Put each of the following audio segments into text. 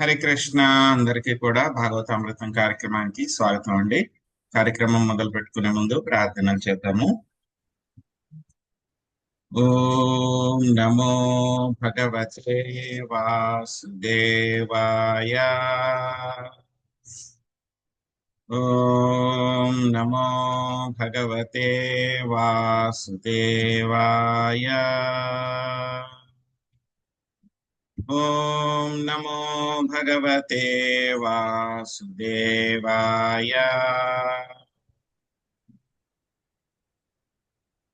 హరే కృష్ణ. అందరికీ కూడా భాగవతామృతం కార్యక్రమానికి స్వాగతం అండి. కార్యక్రమం మొదలు పెట్టుకునే ముందు ప్రార్థనలు చేద్దాము. ఓం నమో భగవతే వాసుదేవాయ. ఓం నమో భగవతే వాసుదేవాయ. ఓం నమో భగవతే వాసుదేవాయ.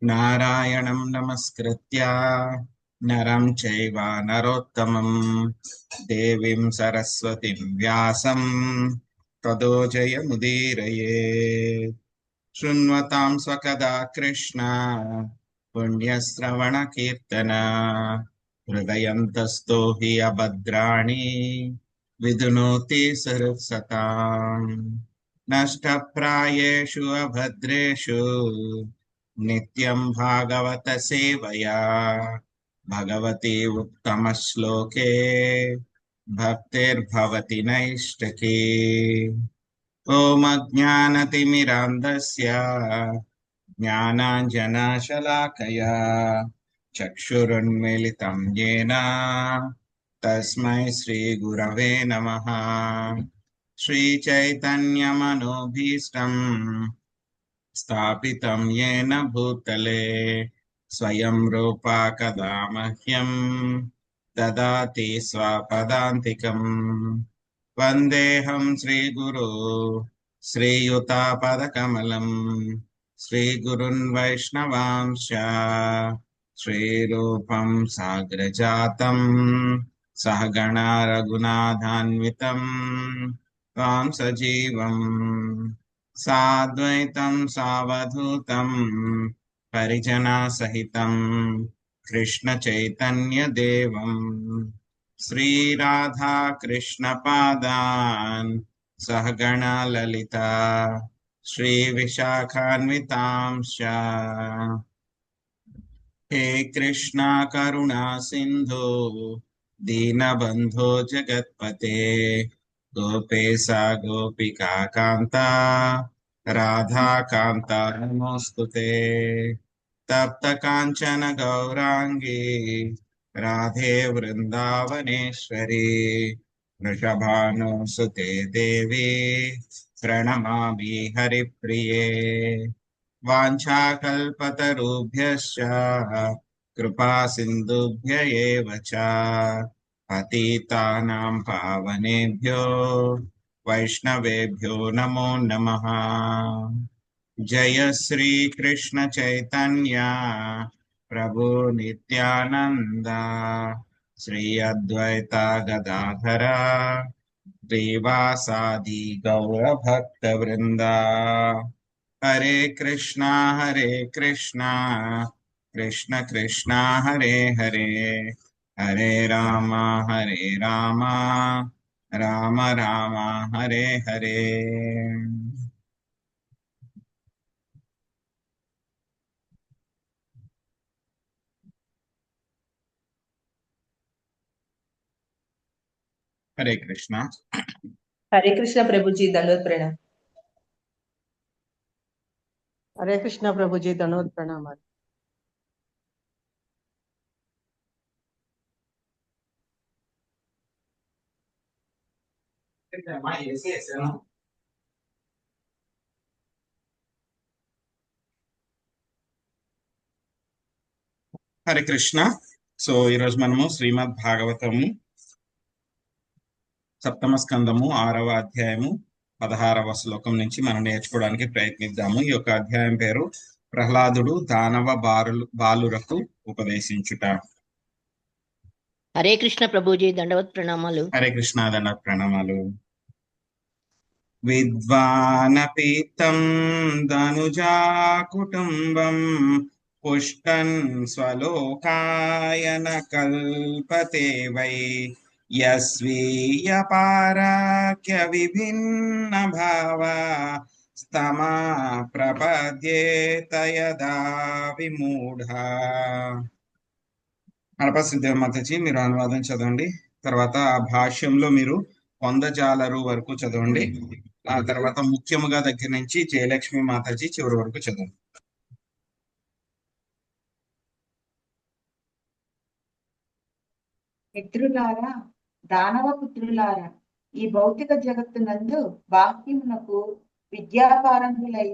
నారాయణం నమస్కృత్య నరం చైవ నరోత్తమం దేవీం సరస్వతిం వ్యాసం తదో జయముదీరయే. శృణ్వతాం స్వకదా కృష్ణ పుణ్యశ్రవణ కీర్తన హృదయంతస్థో హి అభద్రాణి విధునోతి సరసతాం. నష్టప్రాయేషు అభద్రేషు నిత్యం భాగవత సేవయా భగవతి ఉత్తమ శ్లోకే భక్తిర్భవతి నైష్టకి. ఓం అజ్ఞానతిమిరాంధస్య జ్ఞానాంజనశలాకయా చక్షురున్మిలితం యేన తస్మై శ్రీ గురవే నమః. శ్రీచైతన్యమనోభీష్టం స్థాపితం యేన భూతలే స్వయం రూపా కదా మహ్యం దదాతి స్వపదాంతికం. వందేహం శ్రీగురు శ్రీయుతాపదకమలం శ్రీగురున్ వైష్ణవాంశ శ్రీరూపం సాగ్రజాతం సహగణ రఘునాథాన్వితం త్వాం సజీవం సాద్వైతం సావధూతం పరిజనా సహితం కృష్ణ చైతన్య దేవం శ్రీరాధా కృష్ణ పాదాన్ సహగణ లలిత శ్రీ విశాఖాన్వితాంశ. హే కృష్ణ కరుణా సింధు దీనబంధో జగత్పతే గోపేశా గోపికా కాంత రాధా కాంత నమోస్తుతే. తప్త కాంచన గౌరాంగి రాధే వృందావనేశ్వరి వృషభానుసుతే దేవి ప్రణమామి హరిప్రియే. వాంఛాకల్పతరుభ్యశ్చ కృపా సింధుభ్య ఏవ చ పతితానాం పావనేభ్యో వైష్ణవేభ్యో నమో నమః. జయ శ్రీ కృష్ణ చైతన్య ప్రభు నిత్యానంద శ్రీ అద్వైత గదాధర శ్రీవాసాది గౌర భక్త వృంద. హరే కృష్ణ కృష్ణ కృష్ణ హరే హరే హరే రామ రామ రామ హరే హరే. హరే కృష్ణ. हरे कृष्ण प्रभु जी, दंडवत प्रणाम। हरे कृष्ण प्रभु जी, दंडवत प्रणाम। హరే కృష్ణ. సో ఈరోజు మనము శ్రీమద్ భాగవతము సప్తమ స్కందము 6వ అధ్యాయము 16వ శ్లోకం నుంచి మనం నేర్చుకోవడానికి ప్రయత్నిద్దాము. ఈ యొక్క అధ్యాయం పేరు ప్రహ్లాదుడు దానవ బాలురకు ఉపదేశించుట. హరే కృష్ణ ప్రభుజీ, దండవత్ ప్రణామాలు. హరే కృష్ణ, దండవత్ ప్రణామాలు. విద్వానపీతం ధనుజా కుటుంబం పుష్టన్ స్వలోకాయన కల్పతే వై యస్వీయ పారాఖ్య విభిన్న భావ స్తమా ప్రపద్యేత యదా విమూఢ. నడపసిద్ధి మాతజీ, మీరు అనువాదం చదవండి, తర్వాత ఆ భాష్యంలో మీరు పొందజాలరు వరకు చదవండి. ఆ తర్వాత ముఖ్యముగా దగ్గర నుంచి జయలక్ష్మి మాతాజీ చివరి వరకు చదవండి. మిత్రులారా, దానవ పుత్రులారా, ఈ భౌతిక జగత్తునందు బాహ్యమునకు విద్యాపారంగులై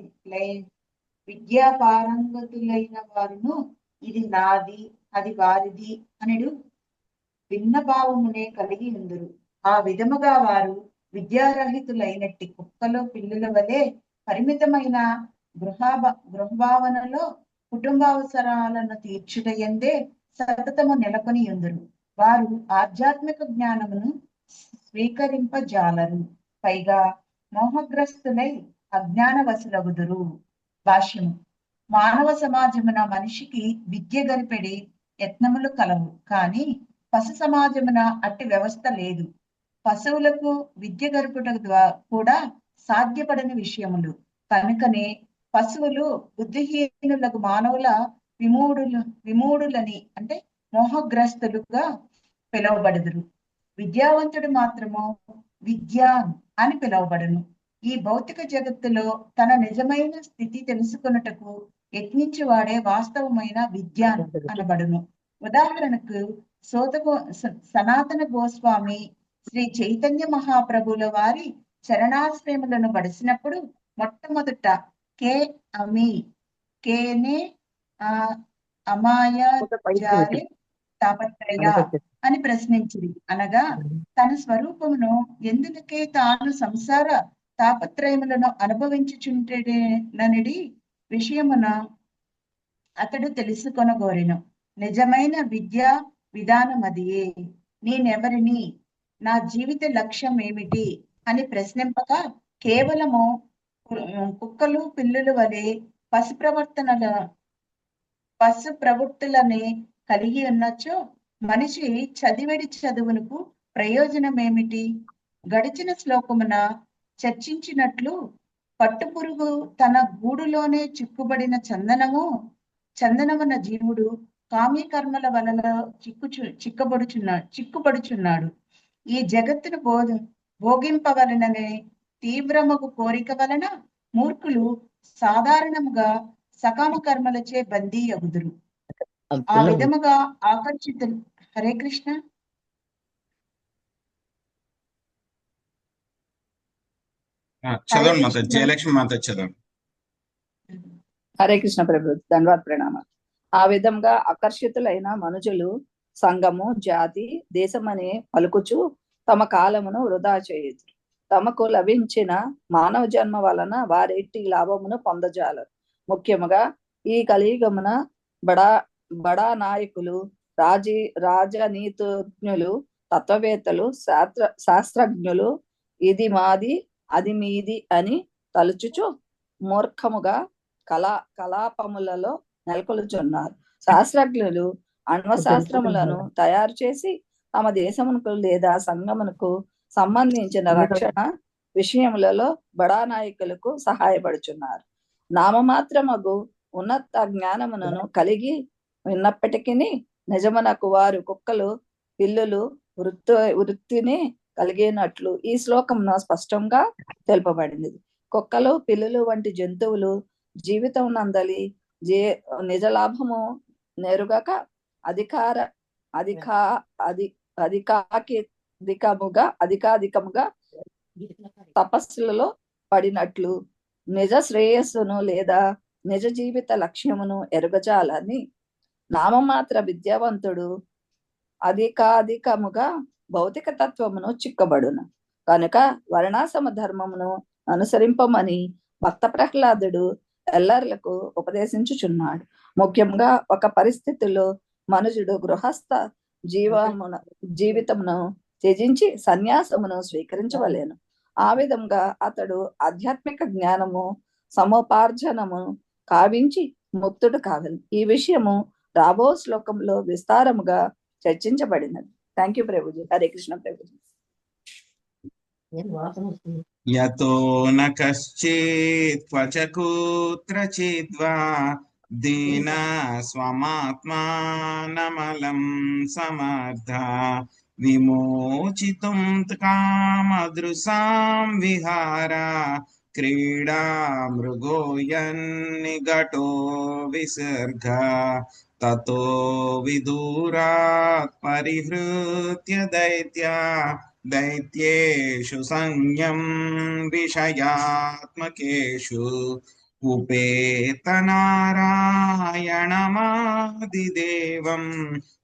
విద్యాపారంగతులైన వారును ఇది నాది అది వారిది అనడు భిన్న భావమునే కలిగి ఉందరు. ఆ విధముగా వారు విద్యారహితులైనట్టి కుక్కలో పిల్లుల వలె పరిమితమైన గృహభావనలో కుటుంబావసరాలను తీర్చుటయందే సతతము నెలకొని ఉందరు. వారు ఆధ్యాత్మిక జ్ఞానమును స్వీకరింపజాలరు, పైగా మోహగ్రస్తులై అజ్ఞానవశులగుదురు. భాష్యము: మానవ సమాజమున మనిషికి విద్య గరిపెడి యత్నములు కలవు, కానీ పశు సమాజమున అట్టి వ్యవస్థ లేదు. పశువులకు విద్య గరుపుట కూడా సాధ్యపడని విషయములు కనుకనే పశువులు బుద్ధిహీనులకు మానవుల విమూఢులని అంటే మోహగ్రస్తులుగా పిలువబడుదురు. విద్యావంతుడు మాత్రము విద్యాన్ అని పిలువబడును. ఈ భౌతిక జగత్తులో తన నిజమైన స్థితి తెలుసుకొనుటకు యత్నించువాడే వాస్తవమైన విద్యాన్ అనబడును. ఉదాహరణకు సనాతన గోస్వామి శ్రీ చైతన్య మహాప్రభుల వారి చరణాశ్రయములను బడిసినప్పుడు మొట్టమొదట కే అమి కేనే అమాయాచార్య తాపత్రయ అని ప్రశ్నించింది. అనగా తన స్వరూపమును ఎందులకే తాను సంసార తాపత్రయములను అనుభవించుచుంటేననిడి విషయమున అతడు తెలుసుకొనగోరెను. నిజమైన విద్యా విధానం అదియే. నేనెవరిని, నా జీవిత లక్ష్యం ఏమిటి అని ప్రశ్నింపక కేవలము కుక్కలు పిల్లుల వలె పశు ప్రవృత్తులని కలిగి ఉన్నచో మనిషి చదివెడి చదువునకు ప్రయోజనం ఏమిటి? గడిచిన శ్లోకమున చర్చించినట్లు పట్టుపురుగు తన గూడులోనే చిక్కుబడిన చందనమున జీవుడు కామ్యకర్మల వలలో చిక్కుబడుచున్నాడు. ఈ జగత్తును భోగింపవలననే తీవ్రమగు కోరిక వలన మూర్ఖులు సాధారణముగా సకామ కర్మలచే బందీ అగుదురు. ఆ విధముగా ఆకర్షితులు. హరే కృష్ణ. చదవండి మాత. జయలక్ష్మి మాత చదవండి. హరే కృష్ణ ప్రభు, ధన్యవాద ప్రణామాలు. ఆ విధంగా ఆకర్షితులైన మనుజులు సంఘము, జాతి, దేశమని పలుకుచు తమ కాలమును వృధా చేయదు. తమకు లభించిన మానవ జన్మ వలన వారెట్టి లాభమును పొందజాలరు. ముఖ్యముగా ఈ కలియుగమున బడా నాయకులు, రాజనీతిజ్ఞులు, తత్వవేత్తలు, శాస్త్రజ్ఞులు ఇది మాది అది మీది అని తలుచుచు మూర్ఖముగా కలాపములలో నెలకొల్చున్నారు. శాస్త్రజ్ఞులు అణ్వశాస్త్రములను తయారు చేసి తమ దేశమునకు లేదా సంఘమునకు సంబంధించిన రక్షణ విషయములలో బడా నాయకులకు సహాయపడుచున్నారు. నామమాత్రమగు ఉన్నత జ్ఞానమును కలిగి ఉన్నప్పటికీ నిజమునకు వారు కుక్కలు పిల్లులు వృత్తిని కలిగినట్లు ఈ శ్లోకంలో స్పష్టంగా తెలుపబడింది. కుక్కలు పిల్లులు వంటి జంతువులు జీవితం నందలి నిజ లాభము నెరుగక అధికాధికముగా తపస్సులలో పడినట్లు నిజ శ్రేయస్సును లేదా నిజ జీవిత లక్ష్యమును ఎరుగజాలని నామమాత్ర విద్యావంతుడు అధికాధికముగా భౌతిక తత్వమును చిక్కబడును. కనుక వర్ణాశ్రమ ధర్మమును అనుసరింపమని భక్త ప్రహ్లాదుడు ఎల్లర్లకు ఉపదేశించుచున్నాడు. ముఖ్యంగా ఒక పరిస్థితిలో మనుజుడు గృహస్థ జీవితమును త్యజించి సన్యాసమును స్వీకరించవలేను. ఆ విధంగా అతడు ఆధ్యాత్మిక జ్ఞానము సముపార్జనము కావించి ముక్తుడు కాగలడు. ఈ విషయము రాబో శ్లోకంలో విస్తారముగా చర్చించబడినది. Thank you Prabhuji. హరే కృష్ణ ప్రభుజీ. యతో న కశ్చిత్ క్వచకుత్రచిద్వా దీన స్వమాత్మానమలం సమర్థ విమోచితుం కామదృశాం విహార క్రీడా మృగోయన్నిఘటో విసర్గ తతో విదూరాత్ పరిహృత్య దైత్యేషు సంజ్ఞం విషయాత్మకేషు ఉపేతనారాయణమాదిదేవం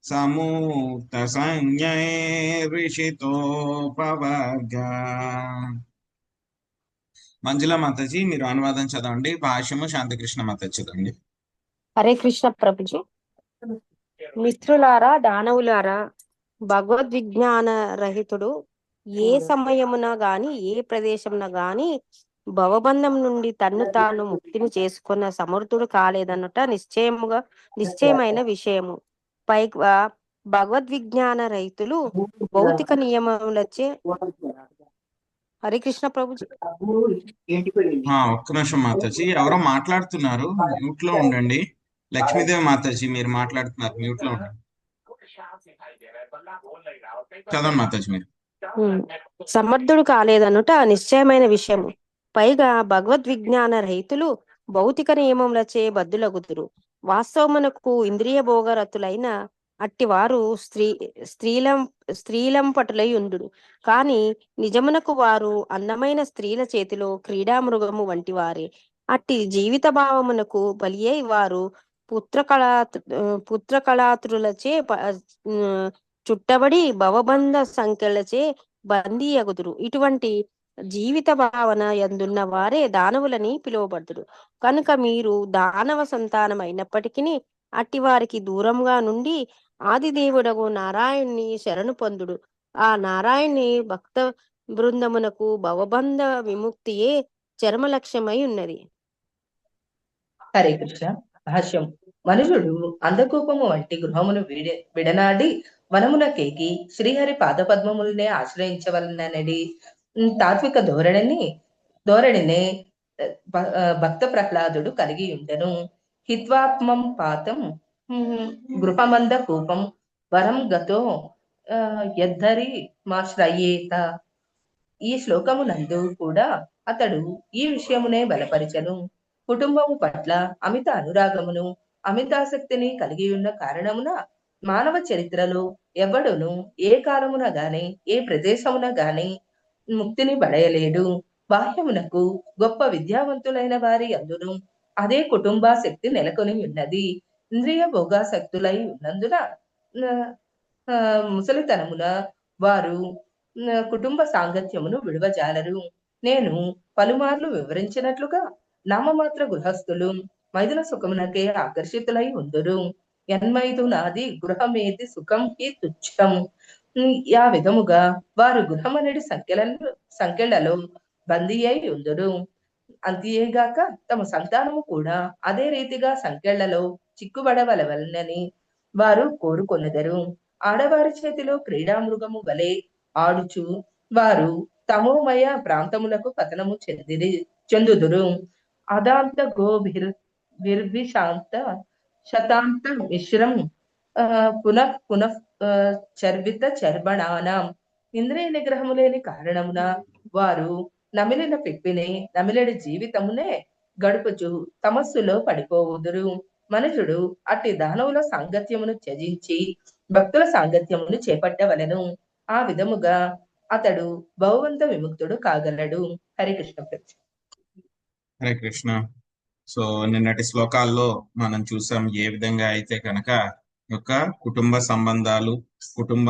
సమూక్త సంజ్ఞైర్విషితోపవర్గ. మంజుల మాతాజీ మీరు అనువాదం చదవండి, భాష్యము శాంతికృష్ణ మాతాజీ చదవండి. హరే కృష్ణ ప్రభుజీ. మిత్రులారా, దానవులారా, భగవద్విజ్ఞాన రహితుడు ఏ సమయమున గాని ఏ ప్రదేశమున గాని భవబంధం నుండి తన్ను తాను ముక్తిని చేసుకున్న సమర్థుడు కాలేదన్నట నిశ్చయమైన విషయము. పైగా భగవద్విజ్ఞాన రహితులు భౌతిక నియమములచే హరే కృష్ణ ప్రభుజీ. ఒక్క నిమిషం మాతాజీ, ఎవరో మాట్లాడుతున్నారు, మ్యూట్ లో ఉండండి. లక్ష్మీదేవి మాతాజీ మీరు మాట్లాడుతున్నారు, మ్యూట్ లో ఉండండి. చదవండి మాతాజీ మీరు. సమర్థుడు కాలేదనుట నిశ్చయమైన విషయము. పైగా భగవద్విజ్ఞాన రహితులు భౌతిక నియమములచే బద్దులగుదురు. వాస్తవమునకు ఇంద్రియ భోగరతులైన అట్టివారు స్త్రీలంపటులై ఉండుడు. కాని నిజమునకు వారు అందమైన స్త్రీల చేతిలో క్రీడామృగము వంటి వారే. అట్టి జీవిత భావమునకు బలి అయి వారు పుత్రకళాతులచే చుట్టబడి భవబంధ సంఖ్యలచే బందీ అగుదురు. ఇటువంటి జీవిత భావన యందున్న వారే దానవులని పిలువబడుదురు. కనుక మీరు దానవ సంతానం అయినప్పటికీ అట్టి వారికి దూరంగా నుండి ఆదిదేవుడగు నారాయణ్ణి శరణు పొందుడు. ఆ నారాయణ్ణి భక్త బృందమునకు భవబంధ విముక్తియే చరమ లక్ష్యమై ఉన్నది. హరే కృష్ణ. భాష్యం. మనుషుడు అంధకూపము వంటి గృహమును విడనాడి వనమునకేగి శ్రీహరి పాదపద్మములనే ఆశ్రయించవలనని తాత్విక ధోరణినే భక్త ప్రహ్లాదుడు కలిగి ఉండెను. హిత్వాత్మం పాతం గృహమంద కూపం వరం గతో యద్ధరి మాశ్రయేత. ఈ శ్లోకమునందు కూడా అతడు ఈ విషయమునే బలపరిచెను. కుటుంబము పట్ల అమిత అనురాగమును అమితాసక్తిని కలిగి ఉన్న కారణమున మానవ చరిత్రలో ఎవడును ఏ కాలమున గాని ఏ ప్రదేశమున గాని ముక్తిని పడయలేడు. బాహ్యమునకు గొప్ప విద్యావంతులైన వారి అందును అదే కుటుంబాసక్తి నెలకొని ఉన్నది. ఇంద్రియ భోగాసక్తులై ఉన్నందున ముసలితనమున వారు కుటుంబ సాంగత్యమును విడువజాలరు. నేను పలుమార్లు వివరించినట్లుగా నామమాత్ర గృహస్థులు మైదున సుఖమునకే ఆకర్షితులై ఉందురు. ఎన్మైదునాది గృహమేది సుఖం హి తుచ్చం. ఆ విధముగా వారు గృహమనడి సంఖ్యలలో బందీ అయి ఉందురు. అంతేగాక తమ సంతానము కూడా అదే రీతిగా సంఖ్యలలో చిక్కుబడవలవలనని వారు కోరుకొనెదరు. ఆడవారి చేతిలో క్రీడామృగము వలె ఆడుచు వారు తమోమయ ప్రాంతములకు పతనము చెందుదురు. అదాంత గోభిర్విశాంత శతాంత మిశ్రం పునః పునః చర్విత చర్బణానం. ఇంద్రియ నిగ్రహము లేని కారణమున వారు నమిలిన పిప్పిని నమిలడి జీవితమునే గడుపుచు తమస్సులో పడిపోవుదురు. మనుషుడు అట్టి దానవుల సాంగత్యమును త్యజించి భక్తుల సాంగత్యమును చేపట్టవలెను. ఆ విధముగా అతడు భవబంధ విముక్తుడు కాగలడు. హరికృష్ణ. హరే కృష్ణ. సో నిన్నటి శ్లోకాల్లో మనం చూసాం ఏ విధంగా అయితే కనుక యొక్క కుటుంబ సంబంధాలు, కుటుంబ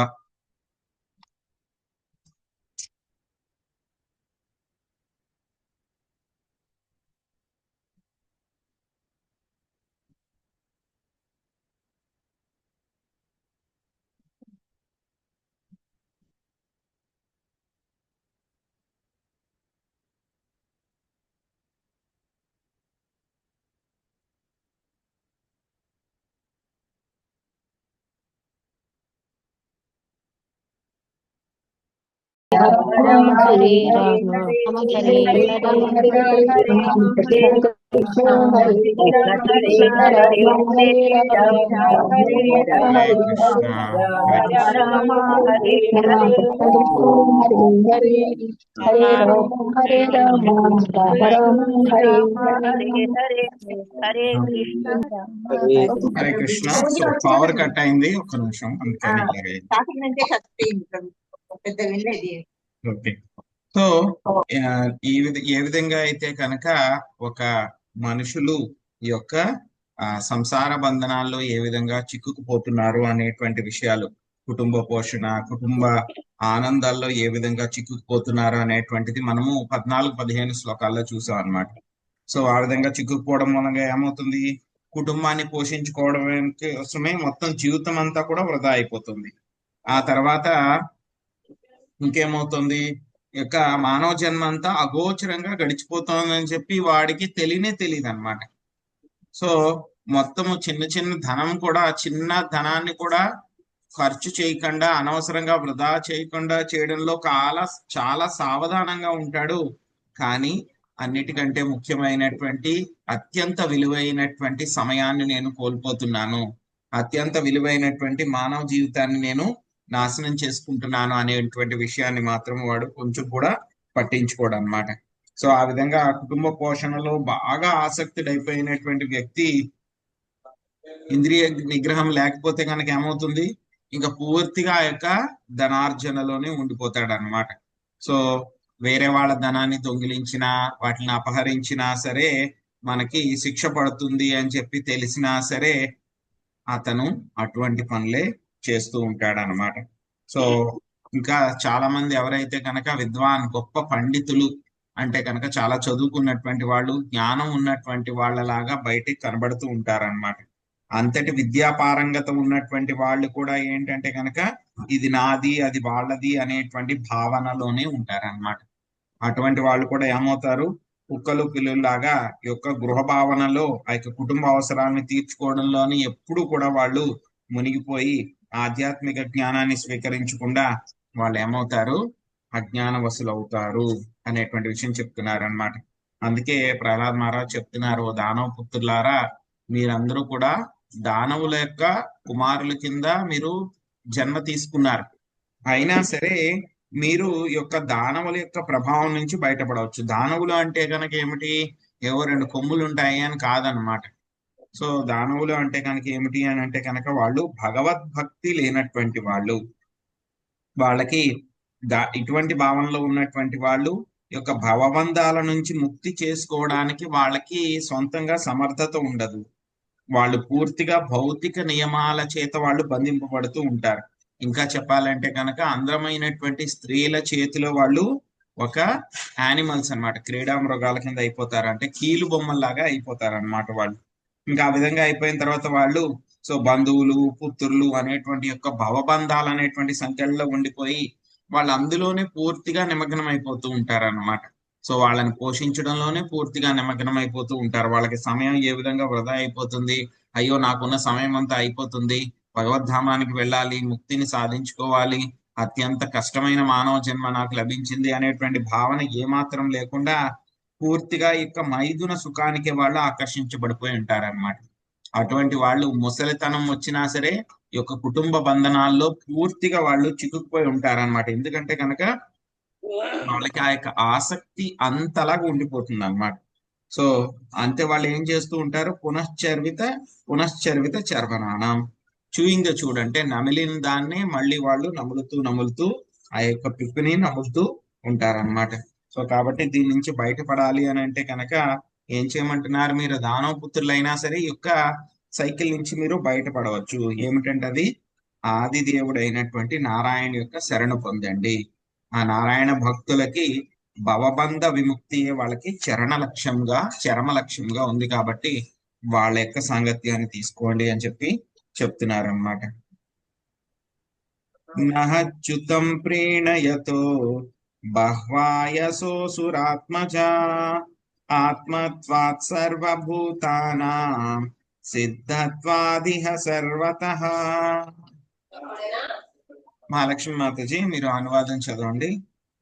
Hare Rama Hare Rama Hare Krishna Hare Hare Krishna. So power cut అయింది, ఒక్క నిమిషం, అందుకని ఇలాగే. స్టార్టింగ్ నుంచే చచ్చిపోయింది ప్రభు, పెద్ద వినలేదు. ఓకే. సో ఏ విధంగా అయితే కనుక ఒక మనుషులు ఈ యొక్క సంసార బంధనాల్లో ఏ విధంగా చిక్కుకుపోతున్నారు అనేటువంటి విషయాలు, కుటుంబ పోషణ, కుటుంబ ఆనందాల్లో ఏ విధంగా చిక్కుకుపోతున్నారు అనేటువంటిది మనము 14-15 శ్లోకాల్లో చూసాం అన్నమాట. సో ఆ విధంగా చిక్కుకుపోవడం మూలంగా ఏమవుతుంది, కుటుంబాన్ని పోషించుకోవడం కోసమే మొత్తం జీవితం అంతా కూడా వృధా అయిపోతుంది. ఆ తర్వాత ఇంకేమవుతుంది, యొక్క మానవ జన్మ అంతా అగోచరంగా గడిచిపోతుందని చెప్పి వాడికి తెలియదు అనమాట. సో మొత్తము చిన్న చిన్న ధనం కూడా, చిన్న ధనాన్ని కూడా ఖర్చు చేయకుండా, అనవసరంగా వృధా చేయకుండా చేయడంలో చాలా సావధానంగా ఉంటాడు. కానీ అన్నిటికంటే ముఖ్యమైనటువంటి అత్యంత విలువైనటువంటి సమయాన్ని నేను కోల్పోతున్నాను, అత్యంత విలువైనటువంటి మానవ జీవితాన్ని నేను నాశనం చేసుకుంటున్నాను అనేటువంటి విషయాన్ని మాత్రం వాడు కొంచెం కూడా పట్టించుకోడు అనమాట. సో ఆ విధంగా కుటుంబ పోషణలో బాగా ఆసక్తుడైపోయినటువంటి వ్యక్తి ఇంద్రియ నిగ్రహం లేకపోతే కనుక ఏమవుతుంది, ఇంకా పూర్తిగా ఆ యొక్క ధనార్జనలోనే ఉండిపోతాడు అనమాట. సో వేరే వాళ్ళ ధనాన్ని దొంగిలించినా, వాటిని అపహరించినా సరే మనకి శిక్ష పడుతుంది అని చెప్పి తెలిసినా సరే అతను అటువంటి పనులే చేస్తూ ఉంటాడు అనమాట. సో ఇంకా చాలా మంది ఎవరైతే కనుక విద్వాన్, గొప్ప పండితులు అంటే కనుక చాలా చదువుకున్నటువంటి వాళ్ళు, జ్ఞానం ఉన్నటువంటి వాళ్ళలాగా బయటికి కనబడుతూ ఉంటారన్నమాట. అంతటి విద్యాపారంగత ఉన్నటువంటి వాళ్ళు కూడా ఏంటంటే కనుక ఇది నాది అది వాళ్ళది అనేటువంటి భావనలోనే ఉంటారన్నమాట. అటువంటి వాళ్ళు కూడా ఏమవుతారు, కుక్కలు పిల్లుల్లాగా ఈ యొక్క గృహ భావనలో ఆ యొక్క కుటుంబ అవసరాలను తీర్చుకోవడంలోని ఎప్పుడు కూడా వాళ్ళు మునిగిపోయి ఆధ్యాత్మిక జ్ఞానాన్ని స్వీకరించకుండా వాళ్ళు ఏమవుతారు, అజ్ఞాన వశులు అవుతారు అనేటువంటి విషయం చెప్తున్నారు అన్నమాట. అందుకే ప్రహ్లాద్ మహారాజ్ చెప్తున్నారు, దానవ పుత్రులారా, మీరందరూ కూడా దానవుల యొక్క కుమారుల కింద మీరు జన్మ తీసుకున్నారు. అయినా సరే మీరు యొక్క దానవుల యొక్క ప్రభావం నుంచి బయటపడవచ్చు. దానవులు అంటే కనుక ఏమిటి, ఏవో 2 కొమ్ములు ఉంటాయి అని కాదనమాట. సో దానవులు అంటే కనుక ఏమిటి అని అంటే కనుక వాళ్ళు భగవద్భక్తి లేనటువంటి వాళ్ళు, వాళ్ళకి ఇటువంటి భావనలో ఉన్నటువంటి వాళ్ళు యొక్క భవబంధాల నుంచి ముక్తి చేసుకోవడానికి వాళ్ళకి సొంతంగా సమర్థత ఉండదు. వాళ్ళు పూర్తిగా భౌతిక నియమాల చేత వాళ్ళు బంధింపబడుతూ ఉంటారు. ఇంకా చెప్పాలంటే కనుక అందమైనటువంటి స్త్రీల చేతిలో వాళ్ళు ఒక యానిమల్స్ అన్నమాట, క్రీడా మృగాల కింద అయిపోతారు, అంటే కీలు బొమ్మల్లాగా అయిపోతారు అన్నమాట వాళ్ళు. ఇంకా ఆ విధంగా అయిపోయిన తర్వాత వాళ్ళు సో బంధువులు, పుత్రులు అనేటువంటి యొక్క భవబంధాలు అనేటువంటి సంఖ్యల్లో ఉండిపోయి వాళ్ళు అందులోనే పూర్తిగా నిమగ్నం అయిపోతూ ఉంటారు అన్నమాట. సో వాళ్ళని పోషించడంలోనే పూర్తిగా నిమగ్నం అయిపోతూ ఉంటారు. వాళ్ళకి సమయం ఏ విధంగా వృధా అయిపోతుంది, అయ్యో నాకున్న సమయం అంతా అయిపోతుంది, భగవద్ధామానికి వెళ్ళాలి, ముక్తిని సాధించుకోవాలి, అత్యంత కష్టమైన మానవ జన్మ నాకు లభించింది అనేటువంటి భావన ఏమాత్రం లేకుండా పూర్తిగా యొక్క మైదున సుఖానికి వాళ్ళు ఆకర్షించబడిపోయి ఉంటారన్నమాట. అటువంటి వాళ్ళు ముసలితనం వచ్చినా సరే ఈ యొక్క కుటుంబ బంధనాల్లో పూర్తిగా వాళ్ళు చిక్కుకుపోయి ఉంటారన్నమాట. ఎందుకంటే కనుక వాళ్ళకి ఆ యొక్క ఆసక్తి అంతలాగా ఉండిపోతుంది అన్నమాట. సో అంతే వాళ్ళు ఏం చేస్తూ ఉంటారు, పునశ్చర్విత చర్వనానం, చూయింగ్ ద చూడ్ అంటే నమిలిన దాన్ని మళ్ళీ వాళ్ళు నములుతూ ఆ యొక్క పిప్పుని నములుతూ ఉంటారన్నమాట. సో కాబట్టి దీని నుంచి బయటపడాలి అని అంటే కనుక ఏం చేయమంటున్నారు, మీరు దానవ పుత్రులైనా సరే ఈ యొక్క సైకిల్ నుంచి మీరు బయటపడవచ్చు. ఏమిటంటే అది ఆది దేవుడైనటువంటి నారాయణ యొక్క శరణు పొందండి. ఆ నారాయణ భక్తులకి భవబంధ విముక్తి వాళ్ళకి చరమ లక్ష్యంగా ఉంది. కాబట్టి వాళ్ళ యొక్క సాంగత్యాన్ని తీసుకోండి అని చెప్పి చెప్తున్నారన్నమాట. నహచ్యుతం ప్రీణయతో బహ్వాయసోసురాత్మజా ఆత్మత్వాత్ సర్వభూతానాం సిద్ధత్వాదిహ సర్వతః. మహాలక్ష్మి మాతాజీ మీరు అనువాదం చదవండి.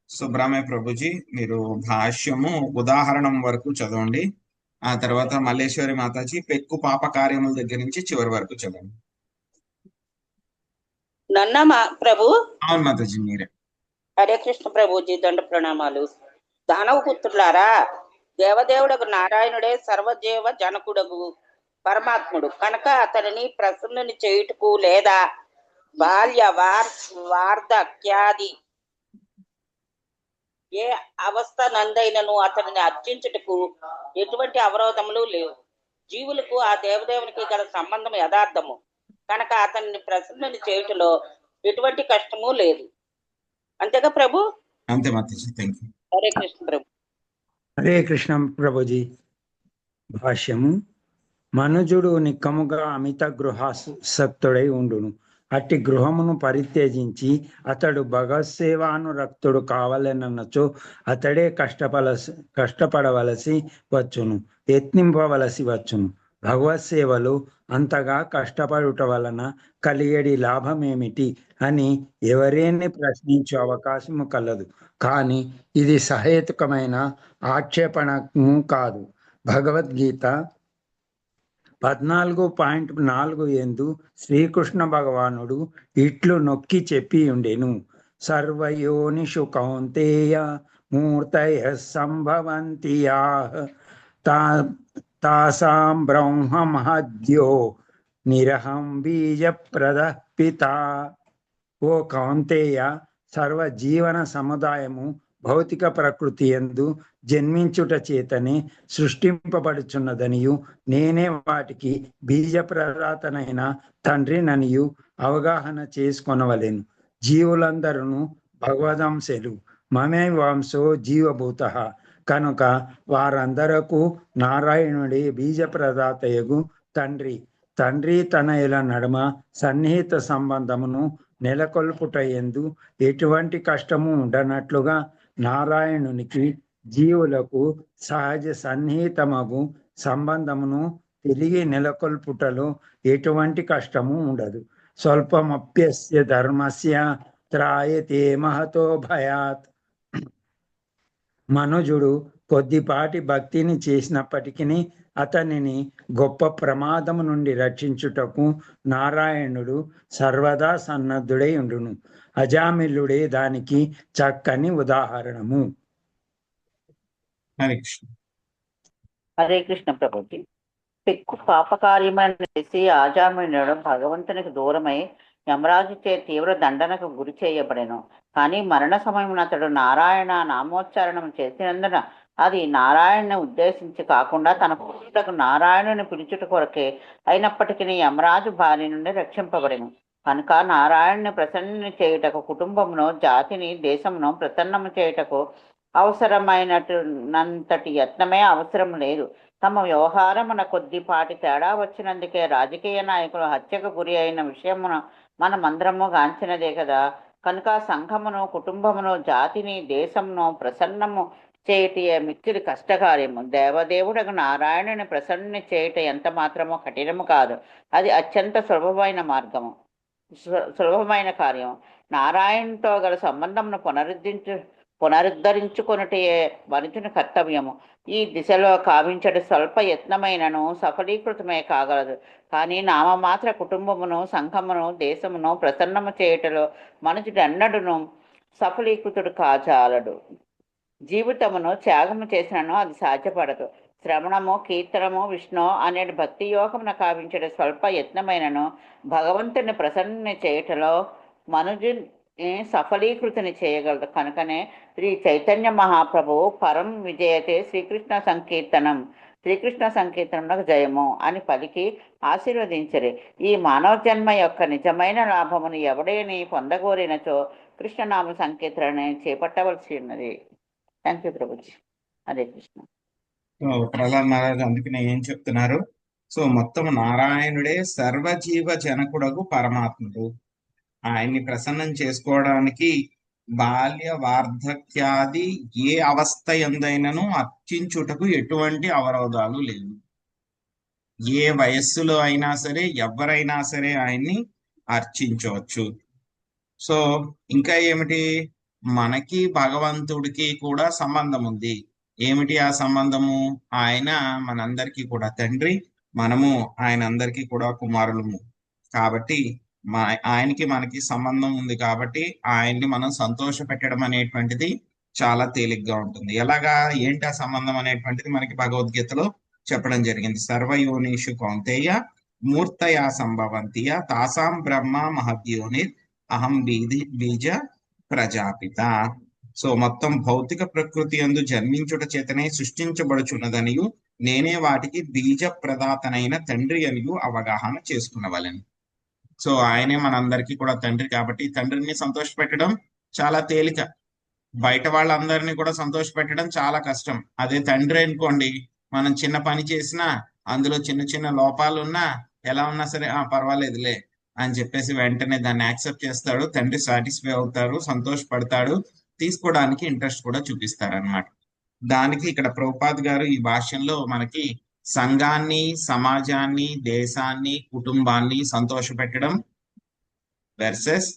సుబ్రహ్మణ్య ప్రభుజీ మీరు భాష్యము ఉదాహరణం వరకు చదవండి. ఆ తర్వాత మల్లేశ్వరి మాతాజీ పెక్కు పాప కార్యముల దగ్గర నుంచి చివరి వరకు చదవండి. ప్రభు అవును మాతాజీ మీరే. హరే కృష్ణ ప్రభుజీ దండ ప్రణామాలు. దానవ పుత్రులారా, దేవదేవుడకు నారాయణుడే సర్వజీవ జనకుడగు పరమాత్ముడు కనుక అతనిని ప్రసన్నుని చేయుటకు లేదా బాల్య వార్ధక్యాది ఏ అవస్థ నందైనను అతనిని అర్చించుటకు ఎటువంటి అవరోధములు లేవు. జీవులకు ఆ దేవదేవునికి గల సంబంధం యథార్థము కనుక అతనిని ప్రసన్నుని చేయుటలో ఎటువంటి కష్టము లేదు. అంతేగా ప్రభు? అంతే మాతాజీ. Thank you. హరే కృష్ణ ప్రభు. హరే కృష్ణ ప్రభుజీ. భాష్యము: మనుజుడు నిక్కముగా అమిత గృహాసక్తుడై ఉండును. అట్టి గృహమును పరిత్యజించి అతడు భగవత్సేవానురక్తుడు కావాలనొచ్చు అతడే కష్టపడవలసి వచ్చును, యత్నింపవలసి వచ్చును. భగవత్ సేవలు అంతగా కష్టపడుట వలన కలిగేడి లాభమేమిటి అని ఎవరేని ప్రశ్నించే అవకాశము కలదు. కానీ ఇది సహేతుకమైన ఆక్షేపణము కాదు. భగవద్గీత 14.4 ఎందు శ్రీకృష్ణ భగవానుడు ఇట్లు నొక్కి చెప్పి ఉండెను: సర్వయోనిషు కౌంతేయ మూర్తయ సంభవంతి యాః తాసాం బ్రహ్మ మహద్యో నిరహం బీజప్రదః పితా. ఓ కౌంతేయ, సర్వ జీవన సముదాయము భౌతిక ప్రకృతి యందు జన్మించుట చేతనే సృష్టింపబడుచున్నదనియు నేనే వాటికి బీజప్రదాతనైన తండ్రిననియు అవగాహన చేసుకొనవలెను. జీవులందరూ భగవదంశలు, మమే వంశో జీవభూతః. కనుక వారందరకు నారాయణుడే బీజప్రదాతయగు తండ్రి. తండ్రి తనయుల నడుమ సన్నిహిత సంబంధమును నెలకొల్పుటయందు ఎటువంటి కష్టము ఉండనట్లుగా నారాయణునికి జీవులకు సహజ సన్నిహితమగు సంబంధమును తిరిగి నెలకొల్పుటలో ఎటువంటి కష్టము ఉండదు. స్వల్పమప్యస్య ధర్మస్య త్రాయతే మహతో భయాత్. మనుజుడు కొద్దిపాటి భక్తిని చేసినప్పటికీ అతనిని గొప్ప ప్రమాదము నుండి రక్షించుటకు నారాయణుడు సర్వదా సన్నద్ధుడై ఉండును. అజామిలుడే దానికి చక్కని ఉదాహరణము. హరే కృష్ణ. హరే కృష్ణ ప్రభుజీ. పెక్కు పాపకార్యములను చేసి ఆజామినుడు భగవంతునికి దూరమై యమరాజు చే తీవ్ర దండనకు గురి చేయబడెను. కానీ మరణ సమయమున అతడు నారాయణ నామోచ్చారణం చేసినందున అది నారాయణని ఉద్దేశించి కాకుండా తన పుత్రులకు నారాయణుని పిలుచుట కొరకే అయినప్పటికీ యమరాజు బారి నుండి రక్షింపబడెను. కనుక నారాయణుని ప్రసన్నుని చేయుటకు కుటుంబమును, జాతిని, దేశమును ప్రసన్నము చేయుటకు అవసరమైనటువంటి యత్నమే అవసరం లేదు. తమ వ్యవహారమున కొద్దిపాటి తేడా వచ్చినందుకే రాజకీయ నాయకులు హత్యకు గురి అయిన విషయమున మనమందరము గాంచినదే కదా. కనుక సంఘమును, కుటుంబమును, జాతిని, దేశమును ప్రసన్నము చేయటి మిక్కిలి కష్టకార్యము. దేవదేవుడకు నారాయణుని ప్రసన్నుని చేయుట ఎంత మాత్రమో కఠినము కాదు. అది అత్యంత సులభమైన కార్యం. నారాయణునితో గల సంబంధమును పునరుద్ధరించుకొనుటే మనుషుని కర్తవ్యము. ఈ దిశలో కావించడు స్వల్ప యత్నమైనను సఫలీకృతమే కాగలదు. కానీ నామమాత్ర కుటుంబమును, సంఘమును, దేశమును ప్రసన్నము చేయుటలో మనుషుడు అన్నడును సఫలీకృతుడు కాజాలడు. జీవితమును త్యాగము చేసినను అది సాధ్యపడదు. శ్రవణము, కీర్తనము, విష్ణు అనే భక్తి యోగమును కావించడం స్వల్ప యత్నమైనను భగవంతుని ప్రసన్నుని చేయుటలో మనుజు సఫలీకృతిని చేయగలదు. కనుకనే శ్రీ చైతన్య మహాప్రభువు పరం విజయతే శ్రీకృష్ణ సంకీర్తనకు జయము అని పలికి ఆశీర్వదించరు. ఈ మానవ జన్మ యొక్క నిజమైన లాభమును ఎవడేని పొందగోరినచో కృష్ణనామ సంకీర్తన చేపట్టవలసి ఉన్నది. Thank you Prabhuji. హరే కృష్ణ. ప్రహ్లాద్ మహారాజ్ అందుకనే ఏం చెప్తున్నారు? సో మొత్తం నారాయణుడే సర్వజీవ జనకుడకు పరమాత్ముడు. ఆయన్ని ప్రసన్నం చేసుకోవడానికి బాల్య వార్ధక్యాది ఏ అవస్థ ఎందైనను అర్చించుటకు ఎటువంటి అవరోధాలు లేవు. ఏ వయస్సులో అయినా సరే ఎవరైనా సరే ఆయన్ని అర్చించవచ్చు. సో ఇంకా ఏమిటి? మనకి భగవంతుడికి కూడా సంబంధం ఉంది. ఏమిటి ఆ సంబంధము? ఆయన మనందరికీ కూడా తండ్రి, మనము ఆయన అందరికీ కూడా కుమారులము. కాబట్టి ఆయనకి మనకి సంబంధం ఉంది కాబట్టి ఆయన్ని మనం సంతోష పెట్టడం అనేటువంటిది చాలా తేలిగ్గా ఉంటుంది. ఎలాగా, ఏంటి ఆ సంబంధం అనేటువంటిది మనకి భగవద్గీతలో చెప్పడం జరిగింది. సర్వయోనిషు కౌంతేయ మూర్తయా సంభవంతియ తాసాం బ్రహ్మ మహద్యోని అహం బీజ ప్రజాపిత. సో మొత్తం భౌతిక ప్రకృతి యందు జన్మించుట చేతనే సృష్టించబడుచున్నదనియు నేనే వాటికి బీజ ప్రదాతనైన తండ్రి అనియు అవగాహన చేసుకున్నవలని. సో ఆయనే మనందరికీ కూడా తండ్రి కాబట్టి తండ్రిని సంతోష పెట్టడం చాలా తేలిక. బయట వాళ్ళందరినీ కూడా సంతోష పెట్టడం చాలా కష్టం. అదే తండ్రి అనుకోండి, మనం చిన్న పని చేసినా అందులో చిన్న చిన్న లోపాలు ఉన్నా ఎలా ఉన్నా సరే పర్వాలేదులే అని చెప్పేసి వెంటనే దాన్ని యాక్సెప్ట్ చేస్తాడు. తండ్రి సాటిస్ఫై అవుతారు, సంతోషపడతాడు, తీసుకోవడానికి ఇంట్రెస్ట్ కూడా చూపిస్తారు అన్నమాట. దానికి ఇక్కడ ప్రభుపాద్ గారు ఈ భాష్యంలో మనకి సంఘాన్ని, సమాజాన్ని, దేశాన్ని, కుటుంబాన్ని సంతోష పెట్టడం వర్సెస్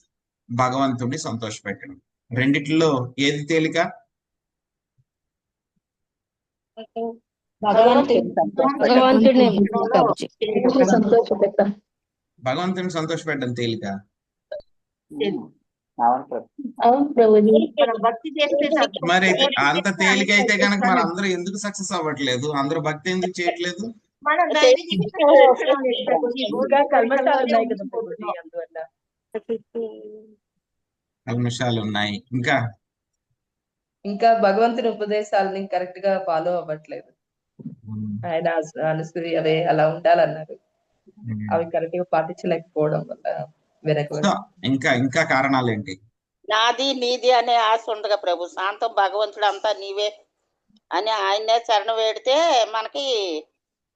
భగవంతుడిని సంతోష పెట్టడం, రెండిట్లో ఏది తేలిక? భగవంతుని సంతోష పెట్టడం తేలిక. మరి అంత తేలిక అయితే కనుక మరి అందరూ ఎందుకు సక్సెస్ అవ్వట్లేదు? అందరూ భక్తి ఎందుకు చేయట్లేదు? కల్మషాలు ఉన్నాయి. ఇంకా భగవంతుని ఉపదేశాలని కరెక్ట్ గా ఫాలో అవ్వట్లేదు. ఆయన అనుసరి అదే అలా ఉండాలన్నారు, అవి కరెక్ట్ గా పాటించలేకపోవడం వల్ల ఇంకా కారణాలు ఏంటి? నాది నీది అనే ఆశ ఉండగా ప్రభు, శాంతం భగవంతుడు అంతా నీవే అని ఆయనే శరణ వేడితే మనకి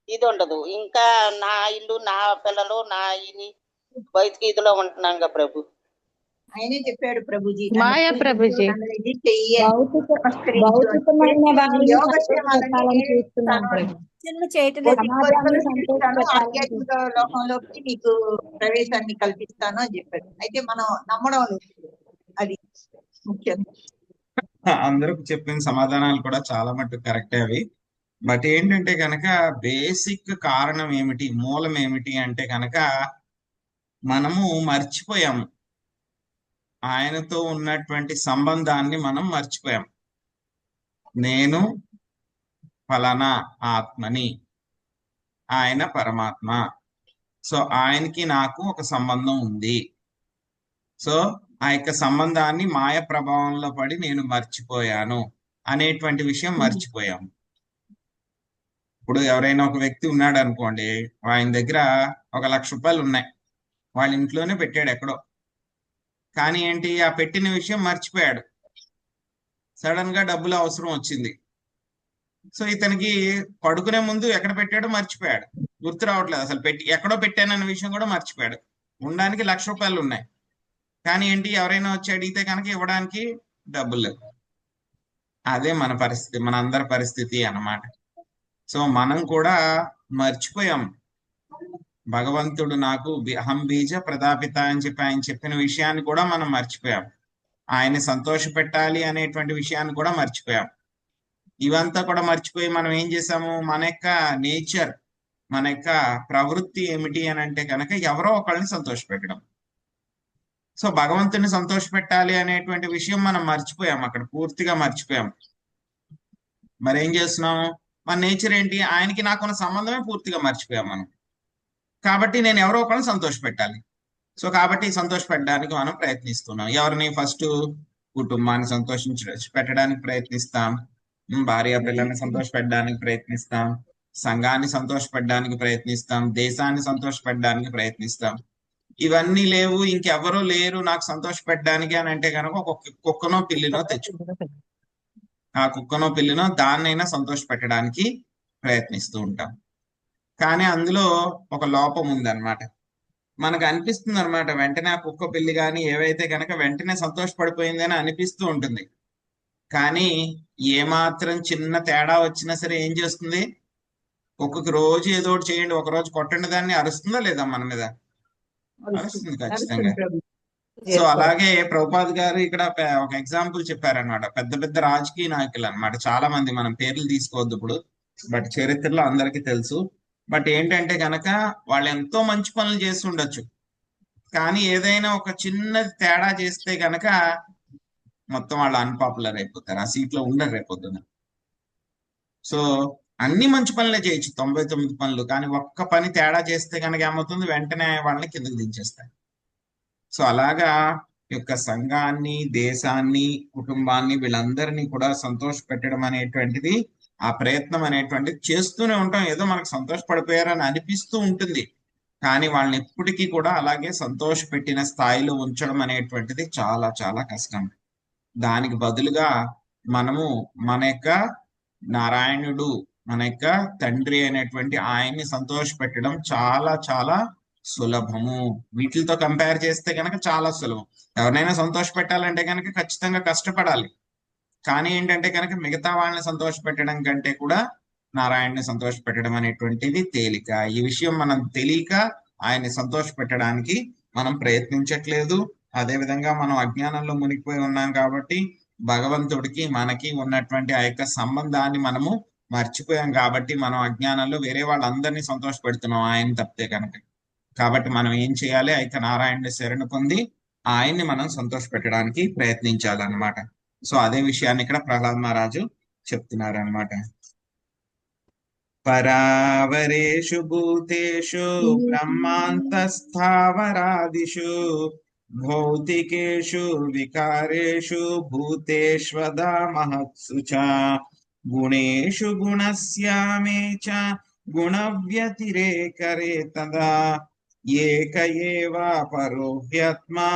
ఇది ఉండదు. ఇంకా నా ఇల్లు, నా పిల్లలు, నా ఇది బయటికి ఇదిలో ఉంటున్నాం కదా ప్రభు. ఆయనే చెప్పాడు ప్రభుజీ, మాయా ప్రభుజీ ఆధ్యాత్మిక లోకంలోకి నీకు ప్రవేశాన్ని కల్పిస్తాను అని చెప్పాడు. అయితే మనం నమ్మడం లేదు, అది ముఖ్యం. అందరూ చెప్పిన సమాధానాలు కూడా చాలా మటుకు కరెక్టే అవి. బట్ ఏంటంటే కనుక బేసిక్ కారణం ఏమిటి, మూలం ఏమిటి అంటే కనుక మనము మర్చిపోయాము. ఆయనతో ఉన్నటువంటి సంబంధాన్ని మనం మర్చిపోయాం. నేను ఫలానా ఆత్మని, ఆయన పరమాత్మ, సో ఆయనకి నాకు ఒక సంబంధం ఉంది. సో ఆ యొక్క సంబంధాన్ని మాయ ప్రభావంలో పడి నేను మర్చిపోయాను అనేటువంటి విషయం మర్చిపోయాము. ఇప్పుడు ఎవరైనా ఒక వ్యక్తి ఉన్నాడు అనుకోండి, ఆయన దగ్గర 1,00,000 రూపాయలు ఉన్నాయి, వాళ్ళ ఇంట్లోనే పెట్టాడు ఎక్కడో. కానీ ఏంటి, ఆ పెట్టిన విషయం మర్చిపోయాడు. సడన్ గా డబ్బులు అవసరం వచ్చింది. సో ఇతనికి పడుకునే ముందు ఎక్కడ పెట్టాడో మర్చిపోయాడు, గుర్తు రావట్లేదు, అసలు ఎక్కడో పెట్టానన్న విషయం కూడా మర్చిపోయాడు. ఉండడానికి 1,00,000 రూపాయలు ఉన్నాయి, కానీ ఏంటి, ఎవరైనా వచ్చి అడిగితే కనుక ఇవ్వడానికి డబ్బులు లేవు. అదే మన పరిస్థితి, మన అందరి పరిస్థితి అన్నమాట. సో మనం కూడా మర్చిపోయాం. భగవంతుడు నాకు అహం బీజ ప్రదాపిత అని చెప్పి ఆయన చెప్పిన విషయాన్ని కూడా మనం మర్చిపోయాం. ఆయన్ని సంతోష పెట్టాలి అనేటువంటి విషయాన్ని కూడా మర్చిపోయాం. ఇవంతా కూడా మర్చిపోయి మనం ఏం చేసాము, మన యొక్క నేచర్, మన యొక్క ప్రవృత్తి ఏమిటి అని అంటే కనుక ఎవరో ఒకళ్ళని సంతోష పెట్టడం. సో భగవంతుని సంతోష పెట్టాలి అనేటువంటి విషయం మనం మర్చిపోయాం, అక్కడ పూర్తిగా మర్చిపోయాం. మరి ఏం చేస్తున్నాం, మన నేచర్ ఏంటి, ఆయనకి నాకున్న సంబంధమే పూర్తిగా మర్చిపోయాం మనం. కాబట్టి నేను ఎవరో ఒకరిని సంతోష పెట్టాలి. సో కాబట్టి సంతోష పెట్టడానికి మనం ప్రయత్నిస్తున్నాం. ఎవరిని? ఫస్ట్ కుటుంబాన్ని పెట్టడానికి ప్రయత్నిస్తాం, భార్య పిల్లల్ని సంతోష పెట్టడానికి ప్రయత్నిస్తాం, సంఘాన్ని సంతోష పెట్టడానికి ప్రయత్నిస్తాం, దేశాన్ని సంతోష పెట్టడానికి ప్రయత్నిస్తాం. ఇవన్నీ లేవు, ఇంకెవరూ లేరు నాకు సంతోష పెట్టడానికి అని అంటే కనుక ఒక కుక్కనో పిల్లినో తెచ్చుకుంటాం. ఆ కుక్కనో పిల్లినో దాన్నైనా సంతోష పెట్టడానికి ప్రయత్నిస్తూ ఉంటాం. కానీ అందులో ఒక లోపం ఉందన్నమాట. మనకు అనిపిస్తుంది అనమాట, వెంటనే ఆ కుక్క పిల్లి కానీ ఏవైతే కనుక వెంటనే సంతోషపడిపోయింది అని అనిపిస్తూ ఉంటుంది. కానీ ఏమాత్రం చిన్న తేడా వచ్చినా సరే ఏం చేస్తుంది, కుక్కకి రోజు ఏదో ఒకటి చేయండి, ఒక రోజు కొట్టండి, దాన్ని అరుస్తుందా లేదా మన మీద? అరుస్తుంది ఖచ్చితంగా. సో అలాగే ప్రభుపాద్ గారు ఇక్కడ ఒక ఎగ్జాంపుల్ చెప్పారనమాట. పెద్ద పెద్ద రాజకీయ నాయకులు అన్నమాట, చాలా మంది, మనం పేర్లు తీసుకోవద్దు ఇప్పుడు, బట్ చరిత్రలో అందరికీ తెలుసు. బట్ ఏంటంటే గనక వాళ్ళు ఎంతో మంచి పనులు చేసి ఉండొచ్చు, కానీ ఏదైనా ఒక చిన్నది తేడా చేస్తే గనక మొత్తం వాళ్ళు అన్పాపులర్ అయిపోతారు, ఆ సీట్ లో ఉండరు రేపొద్దున. సో అన్ని మంచి పనులే చేయొచ్చు, 99 పనులు, కానీ ఒక్క పని తేడా చేస్తే కనుక ఏమవుతుంది, వెంటనే వాళ్ళని కిందకి దించేస్తారు. సో అలాగా ఈ యొక్క సంఘాన్ని, దేశాన్ని, కుటుంబాన్ని, వీళ్ళందరినీ కూడా సంతోష పెట్టడం అనేటువంటిది, ఆ ప్రయత్నం అనేటువంటిది చేస్తూనే ఉంటాం. ఏదో మనకు సంతోషపడిపోయారని అనిపిస్తూ ఉంటుంది, కానీ వాళ్ళని ఎప్పటికీ కూడా అలాగే సంతోష పెట్టిన స్థాయిలో ఉంచడం అనేటువంటిది చాలా చాలా కష్టం. దానికి బదులుగా మనము మన యొక్క నారాయణుడు, మన యొక్క తండ్రి అయినటువంటి ఆయన్ని సంతోష పెట్టడం చాలా చాలా సులభము. వీటితో కంపేర్ చేస్తే కనుక చాలా సులభం. ఎవరినైనా సంతోష పెట్టాలంటే కనుక ఖచ్చితంగా కష్టపడాలి, కానీ ఏంటంటే కనుక మిగతా వాళ్ళని సంతోష పెట్టడం కంటే కూడా నారాయణని సంతోష పెట్టడం అనేటువంటిది తేలిక. ఈ విషయం మనం తెలియక ఆయన్ని సంతోష పెట్టడానికి మనం ప్రయత్నించట్లేదు. అదే విధంగా మనం అజ్ఞానంలో మునిగిపోయి ఉన్నాం కాబట్టి భగవంతుడికి మనకి ఉన్నటువంటి ఆ యొక్క సంబంధాన్ని మనము మర్చిపోయాం కాబట్టి మనం అజ్ఞానంలో వేరే వాళ్ళందరినీ సంతోష పెడుతున్నాం ఆయన తప్పితే కనుక. కాబట్టి మనం ఏం చేయాలి, అయితే నారాయణుడి శరణు పొంది ఆయన్ని మనం సంతోష పెట్టడానికి ప్రయత్నించాలన్నమాట. సో అదే విషయాన్ని ఇక్కడ ప్రహ్లాద్ మహారాజు చెప్తున్నారు అనమాట. పరావరేషు భూతేషు బ్రహ్మాంతస్థావరాదిషు భౌతికేషు వికారేషు భూతేష్వదా మహత్సు చ గుణేషు గుణస్యామే చ గుణవ్యతిరేకరే తదా ఏక ఏవ పరోహ్యత్మా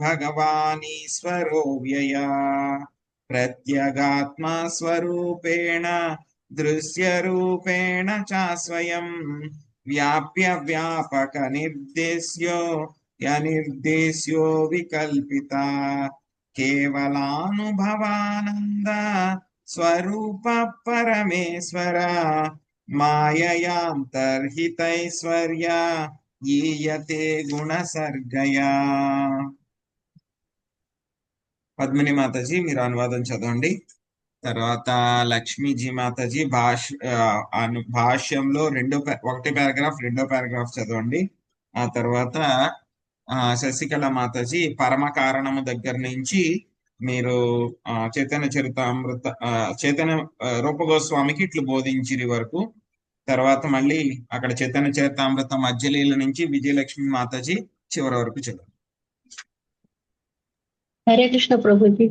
భగవానీశ్వరో వ్యయా ప్రత్యగాత్మ స్వరూపేణ దృశ్యరూపేణ చ స్వయం వ్యాప్య వ్యాపక నిర్దేశ్యో యనిర్దేశ్యో వికల్పిత కేవలానుభవానంద స్వరూప పరమేశ్వర మాయయాంతర్హితైశ్వర్య ఈయతే గుణసర్గయా. పద్మిని మాతాజీ మీరు అనువాదం చదవండి. తర్వాత లక్ష్మీజీ మాతాజీ భాష్యంలో ఒకటి పారాగ్రాఫ్, రెండో పారాగ్రాఫ్ చదవండి. ఆ తర్వాత శశికళ మాతాజీ పరమ కారణము దగ్గర నుంచి మీరు చైతన్య చరితామృత చైతన్య రూపగోస్వామికి ఇట్లు బోధించిరి వరకు, తర్వాత మళ్ళీ అక్కడ చైతన్య చరితామృత మధ్యలీల నుంచి విజయలక్ష్మి మాతాజీ చివరి వరకు చదవండి. హరే కృష్ణ ప్రభుజీ.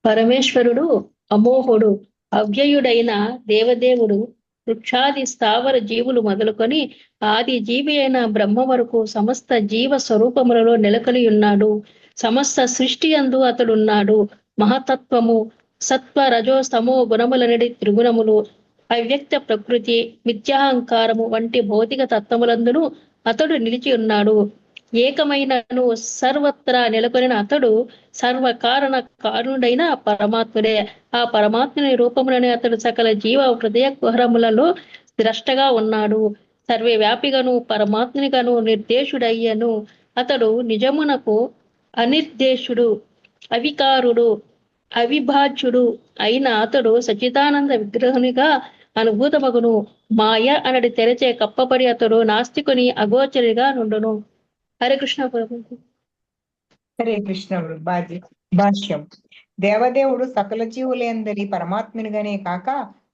పరమేశ్వరుడు అమోహుడు, అవ్యయుడైన దేవదేవుడు వృక్షాది స్థావర జీవులు మొదలుకొని ఆది జీవి అయిన బ్రహ్మ వరకు సమస్త జీవ స్వరూపములలో నెలకొని ఉన్నాడు. సమస్త సృష్టి యందు అతడున్నాడు. మహతత్వము, సత్వ రజో స్తమో గుణములనడి త్రిగుణములు, అవ్యక్త ప్రకృతి, మిథ్యాహంకారము వంటి భౌతిక తత్వములందును అతడు నిలిచి ఉన్నాడు. ఏకమైనను సర్వత్రా నెలకొనిన అతడు సర్వకారణ కారణుడైన పరమాత్ముడే. ఆ పరమాత్ముని రూపములనే అతడు సకల జీవ హృదయ కుహరములలో ద్రష్టగా ఉన్నాడు. సర్వే వ్యాపిగను పరమాత్మునిగాను నిర్దేశుడయ్యను. అతడు నిజమునకు అనిర్దేశుడు, అవికారుడు, అవిభాజ్యుడు అయిన అతడు సచిదానంద విగ్రహునిగా అనుభూతమగును. మాయ అనడి తెరచే కప్పబడి అతడు నాస్తికుని అగోచరిగా నుండును. హరే కృష్ణ ప్రభు. హరే కృష్ణ భాష్యం. దేవదేవుడు సకల జీవులందరి పరమాత్మునిగానే కాక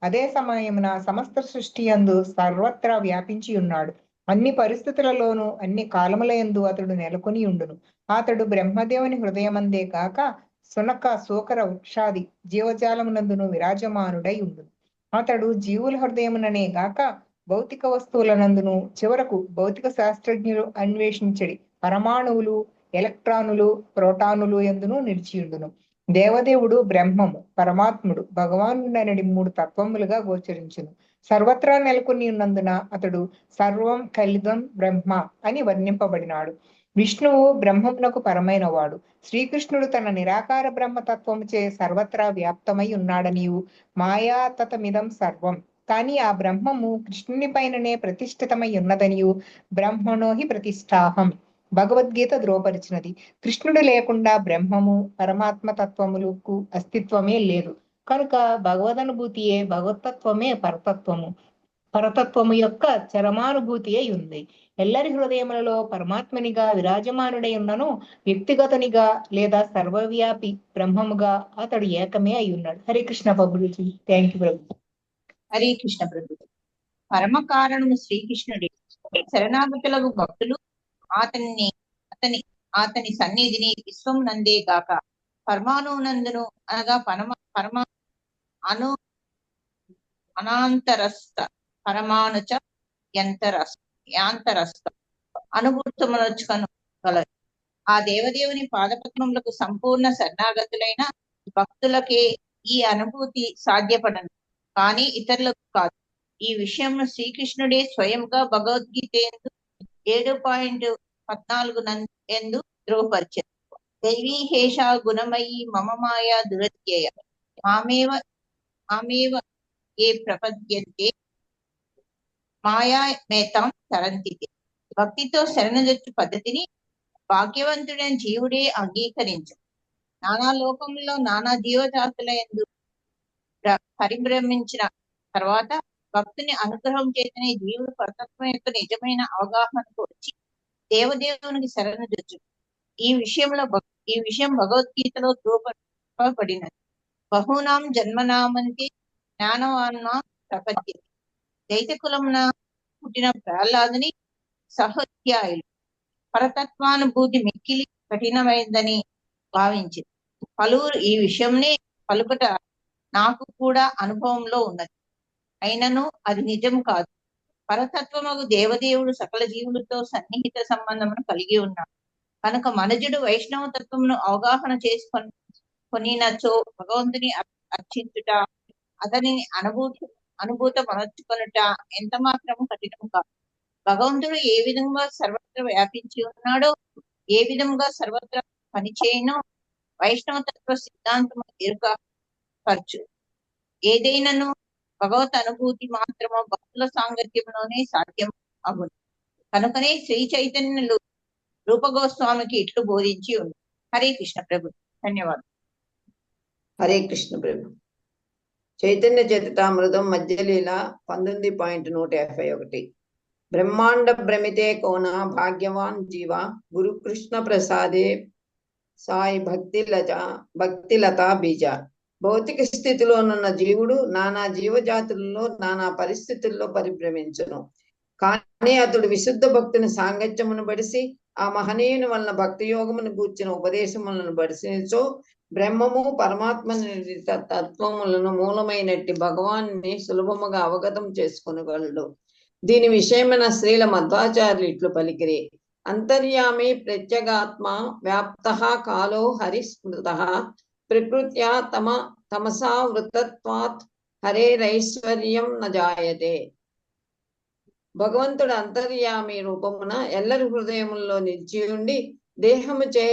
అదే సమయమున సమస్త సృష్టి యందు సర్వత్రా వ్యాపించి ఉన్నాడు. అన్ని పరిస్థితులలోనూ అన్ని కాలములయందు అతడు నెలకొని ఉండును. అతడు బ్రహ్మదేవుని హృదయమందే కాక సునక శూకర వృక్షాది జీవజాలమునందును విరాజమానుడై ఉండును. అతడు జీవుల హృదయముననే గాక భౌతిక వస్తువులనందును, చివరకు భౌతిక శాస్త్రజ్ఞులు అన్వేషించడి పరమాణువులు, ఎలక్ట్రానులు, ప్రోటానులు ఎందును నిలిచియుండును. దేవదేవుడు బ్రహ్మము, పరమాత్ముడు, భగవానుడనడి 3 తత్వములుగా గోచరించును. సర్వత్రా నెలకొని ఉన్నందున అతడు సర్వం కలిదం బ్రహ్మ అని వర్ణింపబడినాడు. విష్ణువు బ్రహ్మమునకు పరమైన వాడు. శ్రీకృష్ణుడు తన నిరాకార బ్రహ్మతత్వముచే సర్వత్రా వ్యాప్తమై ఉన్నాడనియు, మాయా తతమిదం సర్వం, కానీ ఆ బ్రహ్మము కృష్ణుని పైననే ప్రతిష్ఠితమై ఉన్నదనియు, బ్రహ్మణో హి ప్రతిష్టాహం, భగవద్గీత ధృవపరిచినది. కృష్ణుడు లేకుండా బ్రహ్మము పరమాత్మ తత్వములకు అస్తిత్వమే లేదు. కనుక భగవదనుభూతియే భగవతత్వమే పరతత్వము. పరతత్వము యొక్క చరమానుభూతి అయి ఉంది. ఎల్లరి హృదయములలో పరమాత్మనిగా విరాజమానుడై ఉన్నను వ్యక్తిగతనిగా లేదా సర్వవ్యాపి బ్రహ్మముగా అతడు ఏకమే అయి ఉన్నాడు. హరే కృష్ణ ప్రభుజీ. థ్యాంక్ యూ ప్రభు. హరే కృష్ణ ప్రభు. పరమ కారణము శ్రీకృష్ణుడే. శరణాగతులకు భక్తులు అతని సన్నిధిని విశ్వం నందే గాక పరమాణునందును అనగా పరమ అను అనాంతరస్థ పరమాణుచ యాంతరస్థ అనుభూతమునొచ్చుకను గలరు. ఆ దేవదేవుని పాదపద్మములకు సంపూర్ణ శరణాగతులైన భక్తులకే ఈ అనుభూతి సాధ్యపడను, కానీ ఇతరులకు కాదు. ఈ విషయంలో శ్రీకృష్ణుడే స్వయంగా భగవద్గీత 7.14 ఎందు ధృవపరిచారు. దైవీ హేష గుణమయీ మమ మాయా దురత్యయ మామేవ ఏ ప్రపద్యంతే మాయా మేతాం తరంతి. భక్తితో శరణుజొచ్చు పద్ధతిని భాగ్యవంతుడైన జీవుడే అంగీకరించు. నానా లోకంలో నానా జీవజాతుల యందు పరిభ్రమించిన తర్వాత భక్తుని అనుగ్రహం చేతనే జీవుడు పరతత్వం యొక్క నిజమైన అవగాహనకు వచ్చి దేవదేవునికి శరణుజొచ్చు. ఈ విషయం భగవద్గీతలో ధృవపడినది. బహూనాం జన్మనామంతే జ్ఞానవాన్న ప్రపద్యతి. దైత్యకులమున పుట్టిన ప్రహ్లాదుని సహోధ్యాయులు పరతత్వానుభూతి మిక్కిలి కఠినమైందని భావించింది. పలువురు ఈ విషయంనే పలుకుట నాకు కూడా అనుభవంలో ఉన్నది, అయినను అది నిజం కాదు. పరతత్వముకు దేవదేవుడు సకల జీవులతో సన్నిహిత సంబంధమును కలిగి ఉన్నాడు. కనుక మనుజుడు వైష్ణవ తత్వమును అవగాహన చేసుకొనినచో భగవంతుని అర్చించుట, అతనిని అనుభూత మనర్చుకొనుట ఎంత మాత్రము కఠినము కాదు. భగవంతుడు ఏ విధంగా సర్వత్ర వ్యాపించి ఉన్నాడో, ఏ విధంగా సర్వత్ర పనిచేయనో వైష్ణవ తత్వ సిద్ధాంతము ఎరుకపరచు. ఏదైనాను భగవత్ అనుభూతి మాత్రము భక్తుల సాంగత్యంలోనే సాధ్యం అగును. కనుకనే శ్రీ చైతన్యులు రూపగోస్వామికి ఇట్లు బోధించి ఉంది. హరే కృష్ణ ప్రభు. ధన్యవాదాలు. హరే కృష్ణ ప్రభు. చైతన్య చరితామృతం మధ్యలీల 19.151. బ్రహ్మాండ భ్రమితే కోన భాగ్యవాన్ జీవ గురు కృష్ణ ప్రసాదే సాయి భక్తిలతా బీజ. భౌతిక స్థితిలోనున్న జీవుడు నానా జీవజాతులలో నానా పరిస్థితుల్లో పరిభ్రమించును, కానీ అతడు విశుద్ధ భక్తుని సాంగత్యమును బడిసి ఆ మహనీయుని వలన భక్తి యోగమును గూర్చిన ఉపదేశములను బడిసినచో బ్రహ్మము పరమాత్మ తత్వములను మూలమైనట్టి భగవాన్ని సులభముగా అవగతం చేసుకొనగలడు. దీని విషయమైన శ్రీల మధ్వాచార్యులు ఇట్లు పలికిరి. అంతర్యామి ప్రత్యేగాత్మ వ్యాప్త కాలో హరిస్మృత ప్రకృత్యా తమసా వృతత్వాత్ హరేరైశ్వర్యం న జాయతే. భగవంతుడు అంతర్యామి రూపమున ఎల్లరి హృదయముల్లో నిలిచి ఉండి దేహముచే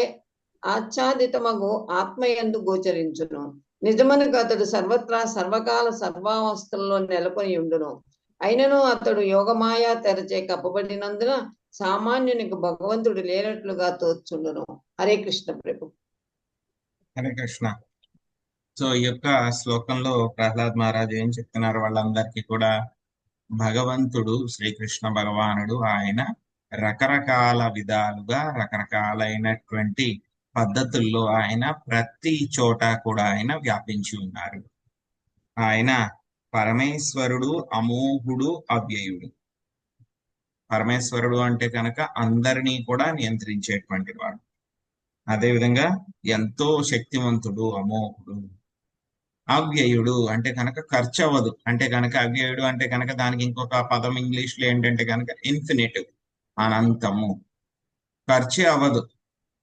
ఆచ్ఛాదితమగు ఆత్మయందు గోచరించును. నిజమునకు అతడు సర్వత్రా సర్వకాల సర్వావస్థల్లో నెలకొని ఉండును. అయినను అతడు యోగమాయా తెరచే కప్పబడినందున సామాన్యునికి భగవంతుడు లేనట్లుగా తోచుండును. హరే కృష్ణ ప్రభు. హరే కృష్ణ. సో ఈ యొక్క శ్లోకంలో ప్రహ్లాద్ మహారాజు ఏం చెప్తున్నారు, వాళ్ళందరికీ కూడా భగవంతుడు శ్రీకృష్ణ భగవానుడు ఆయన రకరకాల విధాలుగా రకరకాలైనటువంటి పద్ధతుల్లో ఆయన ప్రతి చోట కూడా ఆయన వ్యాపించి ఉన్నారు. ఆయన పరమేశ్వరుడు, అమోఘుడు, అవ్యయుడు. పరమేశ్వరుడు అంటే కనుక అందరినీ కూడా నియంత్రించేటువంటి వాడు. అదేవిధంగా ఎంతో శక్తివంతుడు, అమోఘుడు. అవ్యయుడు అంటే కనుక ఖర్చు అవ్వదు. అంటే కనుక అవ్యయుడు అంటే కనుక దానికి ఇంకొక పదం ఇంగ్లీష్ లో ఏంటంటే కనుక ఇన్ఫినిటివ్, అనంతము. ఖర్చు అవ్వదు.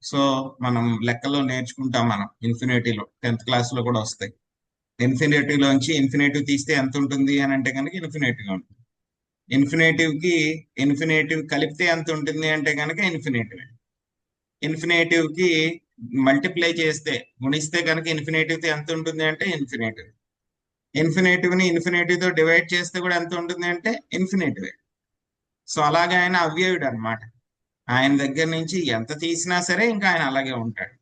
సో మనం లెక్కలో నేర్చుకుంటాం, మనం ఇన్ఫినిటీలో 10th క్లాస్ లో కూడా వస్తాయి. ఇన్ఫినిటీలోంచి ఇన్ఫినిటివ్ తీస్తే ఎంత ఉంటుంది అని అంటే కనుక ఇన్ఫినిటివ్ ఉంటుంది. ఇన్ఫినిటివ్ కి ఇన్ఫినిటివ్ కలిపితే ఎంత ఉంటుంది అంటే కనుక ఇన్ఫినిటివ్. ఇన్ఫినిటివ్ కి మల్టిప్లై చేస్తే గుణిస్తే కనుక ఇన్ఫినిటివ్ ఎంత ఉంటుంది అంటే ఇన్ఫినిటివ్. ఇన్ఫినిటివ్ ని ఇన్ఫినిటివ్ తో డివైడ్ చేస్తే కూడా ఎంత ఉంటుంది అంటే ఇన్ఫినిటివ్. సో అలాగే ఆయన అవ్యయుడు అనమాట. ఆయన దగ్గర నుంచి ఎంత తీసినా సరే ఇంకా ఆయన అలాగే ఉంటాడు.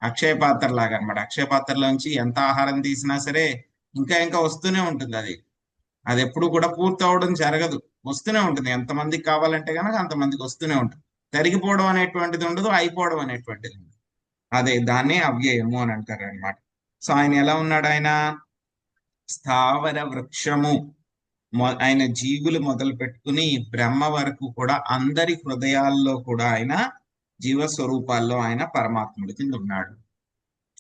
అక్షయ పాత్ర లాగా అనమాట. అక్షయ పాత్రలోంచి ఎంత ఆహారం తీసినా సరే ఇంకా ఇంకా వస్తూనే ఉంటుంది. అది ఎప్పుడు కూడా పూర్తి అవడం జరగదు, వస్తూనే ఉంటుంది. ఎంతమందికి కావాలంటే కనుక అంతమందికి వస్తూనే ఉంటుంది. తరిగిపోవడం అనేటువంటిది ఉండదు, అయిపోవడం అనేటువంటిది ఉండదు. అదే దాన్ని అవ్యయము అని అంటారు అనమాట. సో ఆయన ఎలా ఉన్నాడు? ఆయన స్థావర వృక్షము. ఆయన జీవులు మొదలు పెట్టుకుని బ్రహ్మ వరకు కూడా అందరి హృదయాల్లో కూడా ఆయన జీవ స్వరూపాల్లో ఆయన పరమాత్ముడి కింద ఉన్నాడు.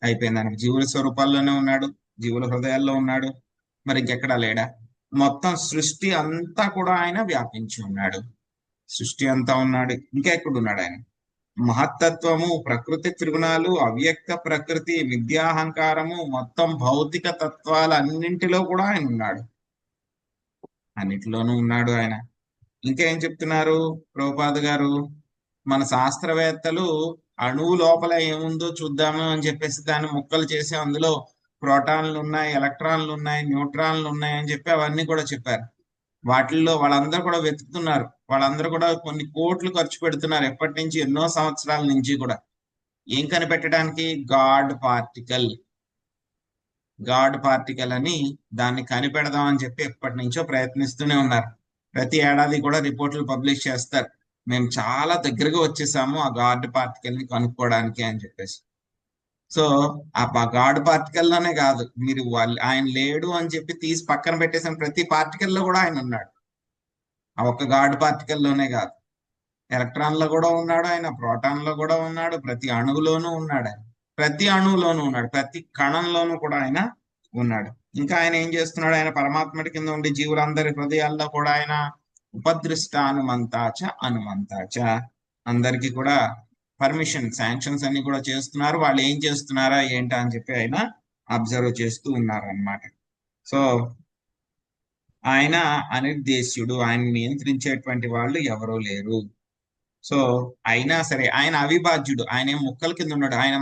అయిపోయింది. ఆయన జీవుల స్వరూపాల్లోనే ఉన్నాడు, జీవుల హృదయాల్లో ఉన్నాడు, మరి ఇంకెక్కడా లేడా? మొత్తం సృష్టి అంతా కూడా ఆయన వ్యాపించి ఉన్నాడు. సృష్టి అంతా ఉన్నాడు, ఇంకా ఎక్కడున్నాడు ఆయన? మహత్తత్వము, ప్రకృతి త్రిగుణాలు, అవ్యక్త ప్రకృతి, విద్యాహంకారము, మొత్తం భౌతిక తత్వాలు అన్నింటిలో కూడా ఆయన ఉన్నాడు. అన్నిటిలోనూ ఉన్నాడు ఆయన. ఇంకా ఏం చెప్తున్నారు ప్రభుపాద గారు? మన శాస్త్రవేత్తలు అణువు లోపల ఏముందో చూద్దాము అని చెప్పేసి దాన్ని ముక్కలు చేసి అందులో ప్రోటాన్లు ఉన్నాయి, ఎలక్ట్రాన్లు ఉన్నాయి, న్యూట్రాన్లు ఉన్నాయి అని చెప్పి అవన్నీ కూడా చెప్పారు. వాటిల్లో వాళ్ళందరూ కూడా వెతుకుతున్నారు. వాళ్ళందరూ కూడా కొన్ని కోట్లు ఖర్చు పెడుతున్నారు ఎప్పటి నుంచి, ఎన్నో సంవత్సరాల నుంచి కూడా. ఏం కనిపెట్టడానికి? గాడ్ పార్టికల్ అని దాన్ని కనిపెడదాం అని చెప్పి ఎప్పటి నుంచో ప్రయత్నిస్తూనే ఉన్నారు. ప్రతి ఏడాది కూడా రిపోర్ట్లు పబ్లిష్ చేస్తారు, మేము చాలా దగ్గరగా వచ్చేసాము ఆ గాడ్ పార్టికల్ ని కనుక్కోవడానికి అని చెప్పేసి. సో ఆ గాడ్ పార్టికల్ లోనే కాదు, మీరు ఆయన లేడు అని చెప్పి తీసి పక్కన పెట్టేసిన ప్రతి పార్టికల్ లో కూడా ఆయన ఉన్నాడు. ఆ ఒక్క గాడ్ పార్టికల్ లోనే కాదు, ఎలక్ట్రాన్ లో కూడా ఉన్నాడు ఆయన, ప్రోటాన్ లో కూడా ఉన్నాడు, ప్రతి అణువులోనూ ఉన్నాడు ఆయన, ప్రతి అణువులోనూ ఉన్నాడు, ప్రతి కణంలోనూ కూడా ఆయన ఉన్నాడు. ఇంకా ఆయన ఏం చేస్తున్నాడు? ఆయన పరమాత్మడి కింద ఉండి జీవులందరి హృదయాల్లో కూడా ఆయన ఉపదృష్ట అనుమంతాచ అందరికి కూడా పర్మిషన్, శాంక్షన్స్ అన్ని కూడా చేస్తున్నారు. వాళ్ళు ఏం చేస్తున్నారా ఏంటా అని చెప్పి ఆయన అబ్జర్వ్ చేస్తూ ఉన్నారు అన్నమాట. సో ఆయన అనిర్దేశ్యుడు, ఆయన నియంత్రించేటువంటి వాళ్ళు ఎవరూ లేరు. సో అయినా సరే ఆయన అవిభాజ్యుడు, ఆయన ఏం ముక్కల కింద ఉన్నాడు. ఆయన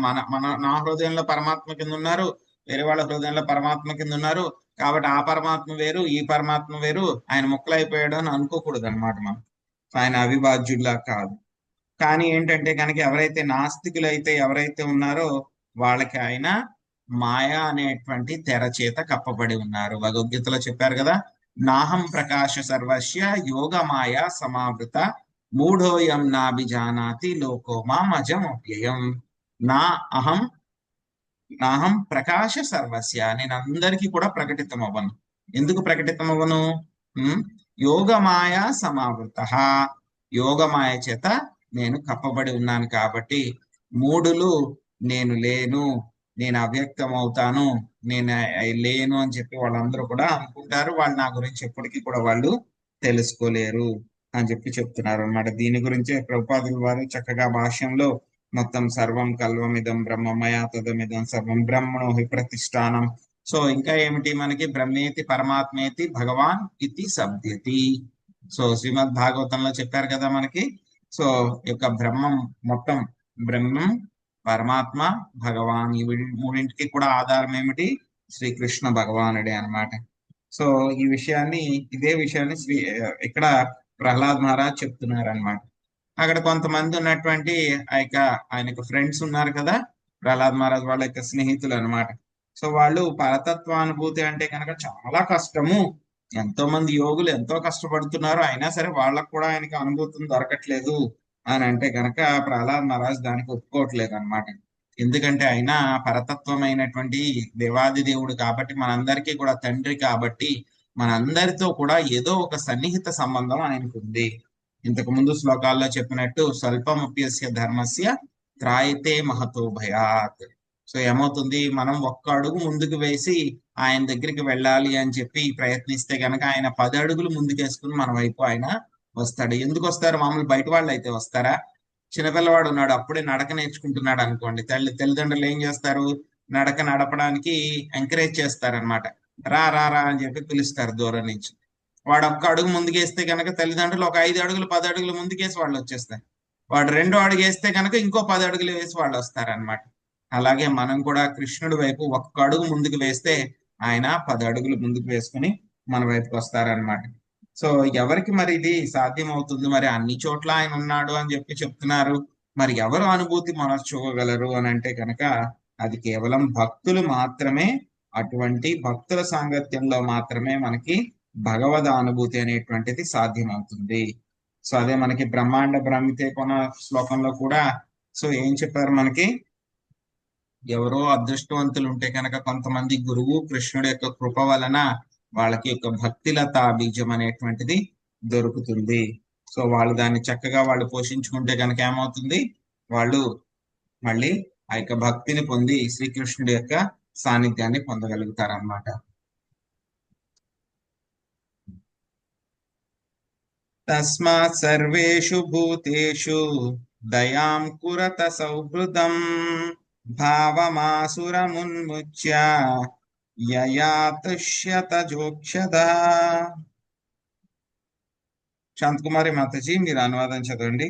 నా హృదయంలో పరమాత్మ కింద ఉన్నారు, వేరే వాళ్ళ హృదయంలో పరమాత్మ కింద ఉన్నారు. కాబట్టి ఆ పరమాత్మ వేరు, ఈ పరమాత్మ వేరు, ఆయన ముక్కలైపోయాడు అని అనుకోకూడదు అనమాట మనం. ఆయన అవిభాజ్యుడిలా కాదు. కానీ ఏంటంటే కనుక ఎవరైతే నాస్తికులు అయితే ఎవరైతే ఉన్నారో వాళ్ళకి ఆయన మాయా అనేటువంటి తెర చేత కప్పబడి ఉన్నారు. భగవద్గీతలో చెప్పారు కదా, నాహం ప్రకాశ సర్వస్య యోగ మాయా సమావృత మూఢోయం నాభిజానాతి లోకో మామజమవ్యయం. నాహం ప్రకాశ సర్వస్య, నేను అందరికీ కూడా ప్రకటితం అవ్వను. ఎందుకు ప్రకటితం అవ్వను? యోగమాయ సమావృత, యోగమాయ చేత నేను కప్పబడి ఉన్నాను. కాబట్టి మూఢులు నేను లేను, నేను అవ్యక్తం అవుతాను, నేను లేను అని చెప్పి వాళ్ళందరూ కూడా అనుకుంటారు. వాళ్ళు నా గురించి ఎప్పటికీ కూడా వాళ్ళు తెలుసుకోలేరు అని చెప్పి చెప్తున్నారు అన్నమాట. దీని గురించే ప్రభుపాదుల వారు చక్కగా భాష్యంలో మొత్తం సర్వం కల్వమిదం బ్రహ్మమయా తదమిదం సర్వం బ్రహ్మణో హి ప్రతిష్టానం. సో ఇంకా ఏమిటి మనకి? బ్రహ్మేతి పరమాత్మేతి భగవాన్ ఇతి శబ్దతి. సో శ్రీమద్ భాగవతంలో చెప్పారు కదా మనకి. సో యొక్క బ్రహ్మం, మొత్తం బ్రహ్మం, పరమాత్మ, భగవాన్, ఈ మూడింటికి కూడా ఆధారం ఏమిటి? శ్రీకృష్ణ భగవానుడే అన్నమాట. సో ఇదే విషయాన్ని ఇక్కడ ప్రహ్లాద్ మహారాజ్ చెప్తున్నారు అనమాట. అక్కడ కొంతమంది ఉన్నటువంటి ఆయనకు ఫ్రెండ్స్ ఉన్నారు కదా, ప్రహ్లాద్ మహారాజ్ వాళ్ళ యొక్క స్నేహితులు అనమాట. సో వాళ్ళు పరతత్వానుభూతి అంటే కనుక చాలా కష్టము, ఎంతో మంది యోగులు ఎంతో కష్టపడుతున్నారు, అయినా సరే వాళ్ళకు కూడా ఆయనకి అనుభూతి దొరకట్లేదు అని అంటే కనుక ప్రహ్లాద్ మహారాజ్ దానికి ఒప్పుకోవట్లేదు అనమాట. ఎందుకంటే ఆయన పరతత్వమైనటువంటి దేవాది దేవుడు కాబట్టి, మనందరికీ కూడా తండ్రి కాబట్టి, మనందరితో కూడా ఏదో ఒక సన్నిహిత సంబంధం ఆయనకు ఉంది. ఇంతకు ముందు శ్లోకాల్లో చెప్పినట్టు స్వల్పమప్యస్య ధర్మస్య త్రాయితే మహతో భయాత్. సో ఏమవుతుంది? మనం ఒక్క అడుగు ముందుకు వేసి ఆయన దగ్గరికి వెళ్ళాలి అని చెప్పి ప్రయత్నిస్తే కనుక ఆయన 10 అడుగులు ముందుకేసుకుని మన వైపు ఆయన వస్తాడు. ఎందుకు వస్తారు? మామూలు బయట వాళ్ళు అయితే వస్తారా? చిన్నపిల్లవాడు ఉన్నాడు, అప్పుడే నడక నేర్చుకుంటున్నాడు అనుకోండి, తల్లిదండ్రులు ఏం చేస్తారు? నడక నడపడానికి ఎంకరేజ్ చేస్తారనమాట. రా రా రా అని చెప్పి పిలుస్తారు దూరం నుంచి. వాడు ఒక్క అడుగు ముందుకేస్తే కనుక తల్లిదండ్రులు ఒక 5 అడుగులు 10 అడుగులు ముందుకేసి వాళ్ళు వచ్చేస్తారు. వాడు 2వ అడుగు వేస్తే కనుక ఇంకో 10 అడుగులు వేసి వాళ్ళు వస్తారనమాట. అలాగే మనం కూడా కృష్ణుడి వైపు ఒక్క అడుగు ముందుకు వేస్తే ఆయన 10 అడుగులు ముందుకు వేసుకుని మన వైపుకి వస్తారనమాట. సో ఎవరికి మరి ఇది సాధ్యం అవుతుంది? మరి అన్ని చోట్ల ఆయన ఉన్నాడు అని చెప్పి చెప్తున్నారు. మరి ఎవరు అనుభూతి మార్చుకోగలరు అని అంటే కనుక అది కేవలం భక్తులు మాత్రమే. అటువంటి భక్తుల సాంగత్యంలో మాత్రమే మనకి భగవద్ అనుభూతి అనేటువంటిది సాధ్యమవుతుంది. సో అదే మనకి బ్రహ్మాండ బ్రహ్మితే కొన శ్లోకంలో కూడా సో ఏం చెప్పారు మనకి? ఎవరో అదృష్టవంతులు ఉంటే కనుక కొంతమంది గురువు కృష్ణుడి యొక్క కృప వలన వాళ్ళకి యొక్క భక్తిలత బీజం అనేటువంటిది దొరుకుతుంది. సో వాళ్ళు దాన్ని చక్కగా వాళ్ళు పోషించుకుంటే కనుక ఏమవుతుంది? వాళ్ళు మళ్ళీ ఆ యొక్క భక్తిని పొంది శ్రీకృష్ణుడి యొక్క సాన్నిధ్యాన్ని పొందగలుగుతారన్నమాట. తస్మాత్ సర్వేషు భూతేషు దయాం కురత సౌహృదం భావమాసురమున్ముచ్య యయా తుష్యత జోక్షద. శాంతకుమారి మాతాజీ మీరు అనువాదం చదవండి.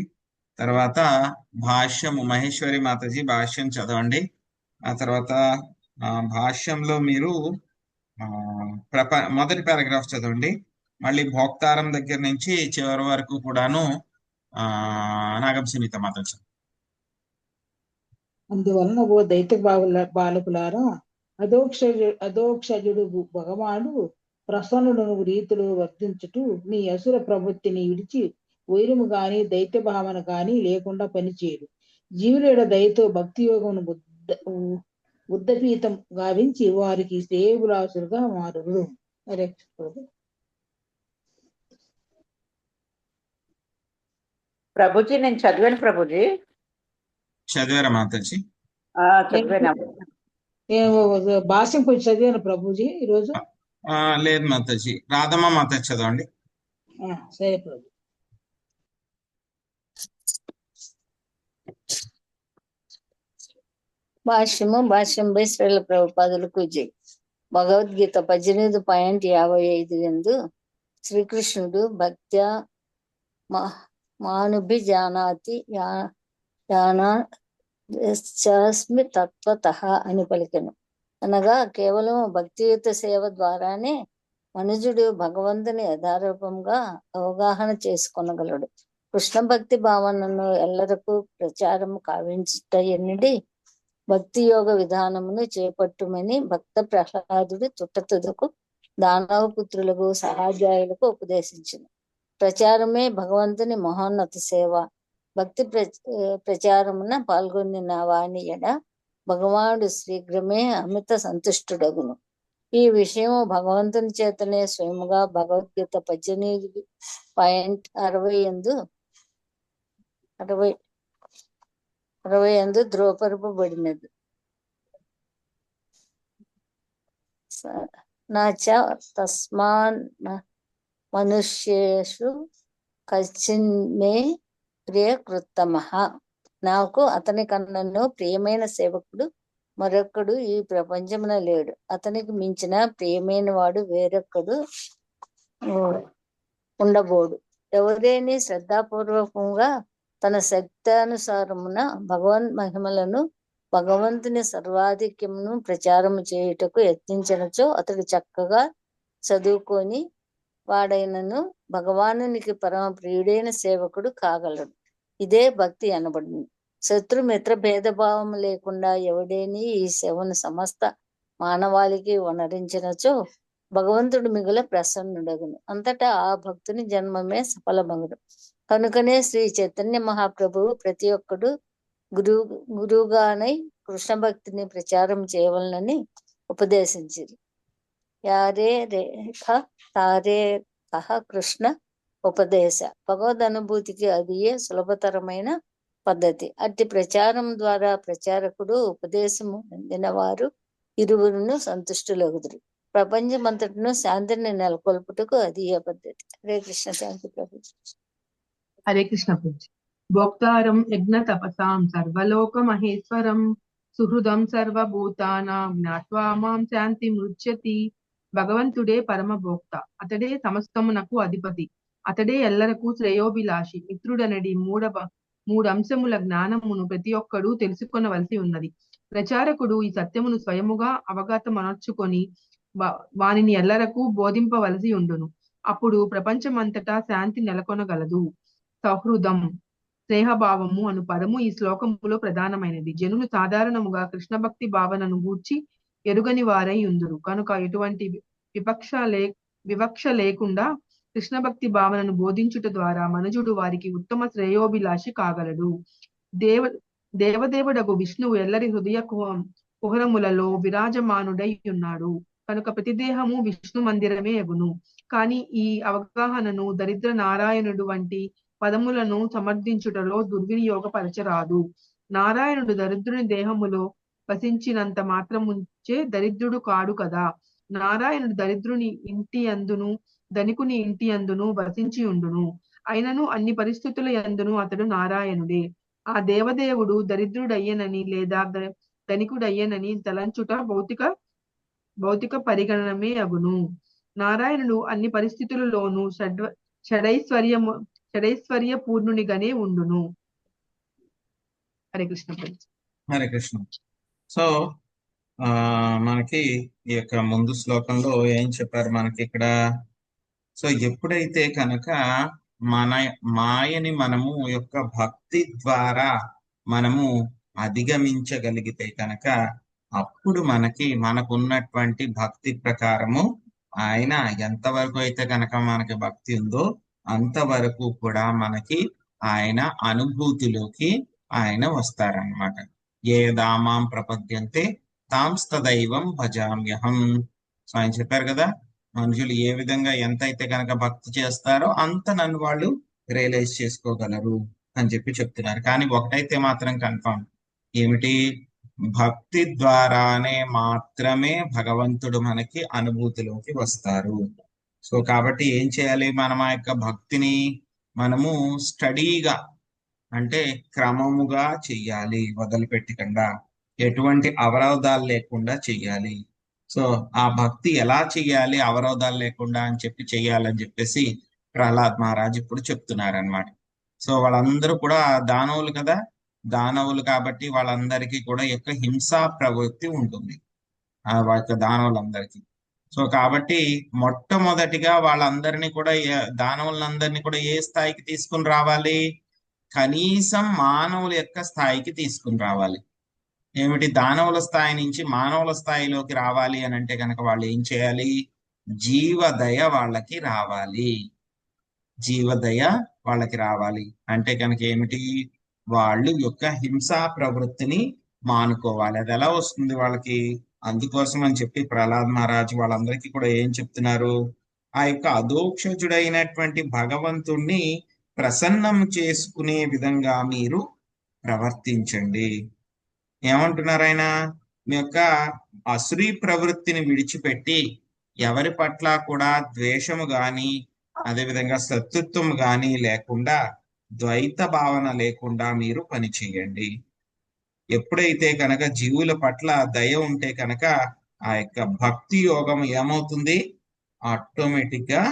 తర్వాత భాష్యము మహేశ్వరి మాతాజీ భాష్యం చదవండి. ఆ తర్వాత భాష్యంలో మీరు మొదటి పారాగ్రాఫ్ చదవండి. మళ్ళీ భోక్తారం దగ్గర నుంచి చివరి వరకు కూడాను నాగం సునీత మాతాజీ. అందువలన ఓ దైత్య బాలకులారా, అధోక్షజుడు భగవానుడు ప్రసన్నుడు రీతిలో వర్తించుటూ మీ అసుర ప్రవృత్తిని విడిచి వైరము గాని దైత్య భావన గాని లేకుండా పనిచేయడు. జీవులేడ దయతో భక్తి యోగమును బుద్ధపీతం గావించి వారికి శ్రేయబులాసులుగా మారుడు. హరే ప్రభుజీ నేను చదివాను ప్రభుజీ. చదివారా మాతాజీ? చదివాను. భాష్యం కొంచెం చదివాను ప్రభుజీ ఈరోజు. లేదు మాతాజీ, రాధమ్మ మాతాజీ చదవండి. సరే ప్రభు. భాష్యం బై శ్రీల ప్రభుపాదులకు జై. భగవద్గీత 18.55 యందు శ్రీకృష్ణుడు భక్త్యా మానుభిజానాతి యానాస్మి తత్వతః అని పలికెను. అనగా కేవలం భక్తియుత సేవ ద్వారానే మనుజుడు భగవంతుని యథారూపంగా అవగాహన చేసుకొనగలడు. కృష్ణ భక్తి భావనను ఎల్లరకు ప్రచారము కావించుట ఎన్నిడి భక్తి యోగ విధానమును చేపట్టుమని భక్త ప్రహ్లాదుడు తుట్టతుదకు దానవ పుత్రులకు సహాధ్యాయులకు ఉపదేశించింది. ప్రచారమే భగవంతుని మహోన్నత సేవ. భక్తి ప్రచారమున పాల్గొనిన వాని ఎడ భగవానుడు శీఘ్రమే అమిత సంతుష్టుడగును. ఈ విషయము భగవంతుని చేతనే స్వయముగా భగవద్గీత 18.60 ధృవపరపబడినది. నాచ తస్మాన్ మనుష్యేషు కచ్చిన్మే ప్రియకృత్తమః. నాకు అతని కన్నను ప్రియమైన సేవకుడు మరొక్కడు ఈ ప్రపంచమున లేడు. అతనికి మించిన ప్రియమైన వాడు వేరొక్కడు ఉండబోడు. ఎవరైనా శ్రద్ధాపూర్వకంగా తన శక్తానుసారమున భగవన్ మహిమలను భగవంతుని సర్వాధిక్యమును ప్రచారము చేయుటకు యత్నించినచో అతడు చక్కగా చదువుకొని వాడైనను భగవానునికి పరమ ప్రియుడైన సేవకుడు కాగలడు. ఇదే భక్తి అనబడింది. శత్రు మిత్ర భేదభావం లేకుండా ఎవడేని ఈ సేవను సమస్త మానవాళికి వనరించినచో భగవంతుడు మిగుల ప్రసన్నుడగును. అంతటా ఆ భక్తుని జన్మమే సఫలమగును. కనుకనే శ్రీ చైతన్య మహాప్రభువు ప్రతి ఒక్కడు గురువుగానై కృష్ణ భక్తిని ప్రచారం చేయవలనని ఉపదేశించారు. యారే రేఖ తారే కహ కృష్ణ ఉపదేశ. భగవద్ అనుభూతికి అదియే సులభతరమైన పద్ధతి. అట్టి ప్రచారం ద్వారా ప్రచారకుడు ఉపదేశము పొందిన వారు ఇరువురును సంతుష్టులగుదురు. ప్రపంచమంతటను శాంతిని నెలకొల్పుటకు అది ఏ పద్ధతి. హరే కృష్ణ. శాంతి ప్రభు. హరే కృష్ణ ప్రభు. భోక్తారం యజ్ఞ తపసాం సర్వలోక మహేశ్వరం సుహృదం సర్వభూతానాం జ్ఞాత్వా మాం శాంతి మృచ్యతి. భగవంతుడే పరమ భోక్త, అతడే సమస్తమునకు అధిపతి, అతడే ఎల్లరకు శ్రేయోభిలాషి. మిత్రుడనడి మూడు అంశముల జ్ఞానమును ప్రతి ఒక్కడూ తెలుసుకొనవలసి ఉన్నది. ప్రచారకుడు ఈ సత్యమును స్వయముగా అవగతమనర్చుకొని వానిని ఎల్లరకు బోధింపవలసి ఉండును. అప్పుడు ప్రపంచమంతటా శాంతి నెలకొనగలదు. సౌహృదం, స్నేహభావము అను పదము ఈ శ్లోకములో ప్రధానమైనది. జనులు సాధారణముగా కృష్ణ భక్తి భావనను గూర్చి ఎరుగని వారై ఉందురు కనుక ఎటువంటి వివక్ష లేకుండా కృష్ణ భక్తి భావనను బోధించుట ద్వారా మనుజుడు వారికి ఉత్తమ శ్రేయోభిలాషి కాగలడు. దేవదేవుడగు విష్ణువు ఎల్లరి హృదయ కుహరములలో విరాజమానుడై ఉన్నాడు కనుక ప్రతి దేహము విష్ణు మందిరమే అగును. కానీ ఈ అవగాహనను దరిద్ర నారాయణుడు వంటి పదములను సమర్థించుటలో దుర్వినియోగపరచరాదు. నారాయణుడు దరిద్రుని దేహములో వసించినంత మాత్రముంచే దరిద్రుడు కాడు కదా. నారాయణుడు దరిద్రుని ఇంటి అందును ధనికుని ఇంటి అందును వసించి ఉండును. అయినను అన్ని పరిస్థితుల యందును అతడు నారాయణుడే. ఆ దేవదేవుడు దరిద్రుడయ్యనని లేదా ధనికుడయ్యనని తలంచుట భౌతిక పరిగణనమే అగును. నారాయణుడు అన్ని పరిస్థితులలోనూ షడైశ్వర్య పూర్ణునిగానే ఉండును. హరే కృష్ణ. హరే కృష్ణ. సో మనకి ఈ యొక్క ముందు శ్లోకంలో ఏం చెప్పారు మనకి ఇక్కడ? సో ఎప్పుడైతే కనుక మాయని మనము యొక్క భక్తి ద్వారా మనము అధిగమించగలిగితే కనుక అప్పుడు మనకున్నటువంటి భక్తి ప్రకారము ఆయన ఎంతవరకు అయితే కనుక మనకి భక్తి ఉందో అంతవరకు కూడా మనకి ఆయన అనుభూతిలోకి ఆయన వస్తారనమాట. ఏ దామాం ప్రపద్యంతే తాంస్తదైవం భజామ్యహం. సో ఆయన చెప్పారు కదా, మనుషులు ఏ విధంగా ఎంతైతే కనుక భక్తి చేస్తారో అంత నన్ను వాళ్ళు రియలైజ్ చేసుకోగలరు అని చెప్తున్నారు. కానీ ఒకటైతే మాత్రం కన్ఫర్మ్ ఏమిటి? భక్తి ద్వారానే మాత్రమే భగవంతుడు మనకి అనుభూతిలోకి వస్తారు. సో కాబట్టి ఏం చేయాలి? మనం ఆ యొక్క భక్తిని మనము స్టడీగా అంటే క్రమముగా చెయ్యాలి, వదిలిపెట్టకుండా, ఎటువంటి అవరోధాలు లేకుండా చెయ్యాలి. సో ఆ భక్తి ఎలా చెయ్యాలి అవరోధాలు లేకుండా అని చెయ్యాలని చెప్పేసి ప్రహ్లాద్ మహారాజ్ ఇప్పుడు చెప్తున్నారనమాట. సో వాళ్ళందరూ కూడా దానవులు కదా, దానవులు కాబట్టి వాళ్ళందరికీ కూడా యొక్క హింసా ప్రవృత్తి ఉంటుంది ఆ యొక్క దానవులందరికీ. సో కాబట్టి మొట్టమొదటిగా వాళ్ళందరినీ కూడా దానవులందరినీ కూడా ఏ స్థాయికి తీసుకుని రావాలి? కనీసం మానవుల యొక్క స్థాయికి తీసుకుని రావాలి. ఏమిటి? దానవుల స్థాయి నుంచి మానవుల స్థాయిలోకి రావాలి అని అంటే కనుక వాళ్ళు ఏం చేయాలి? జీవదయ వాళ్ళకి రావాలి. జీవదయ వాళ్ళకి రావాలి అంటే కనుక ఏమిటి? వాళ్ళు యొక్క హింసా ప్రవృత్తిని మానుకోవాలి. అది ఎలా వస్తుంది వాళ్ళకి? అందుకోసం అని చెప్పి ప్రహ్లాద్ మహారాజ్ వాళ్ళందరికీ కూడా ఏం చెప్తున్నారు? ఆ యొక్క అధోక్షజుడైనటువంటి భగవంతుణ్ణి ప్రసన్నం చేసుకునే విధంగా మీరు ప్రవర్తించండి. ఏమంటున్నారు ఆయన? మీ యొక్క అసురీ ప్రవృత్తిని విడిచిపెట్టి ఎవరి పట్ల కూడా ద్వేషము గాని అదేవిధంగా శత్రుత్వం గాని లేకుండా, ద్వైత భావన లేకుండా మీరు పని చేయండి. ఎప్పుడైతే కనుక జీవుల పట్ల దయ ఉంటే కనుక ఆ యొక్క భక్తి యోగం ఏమవుతుంది? ఆటోమేటిక్ గా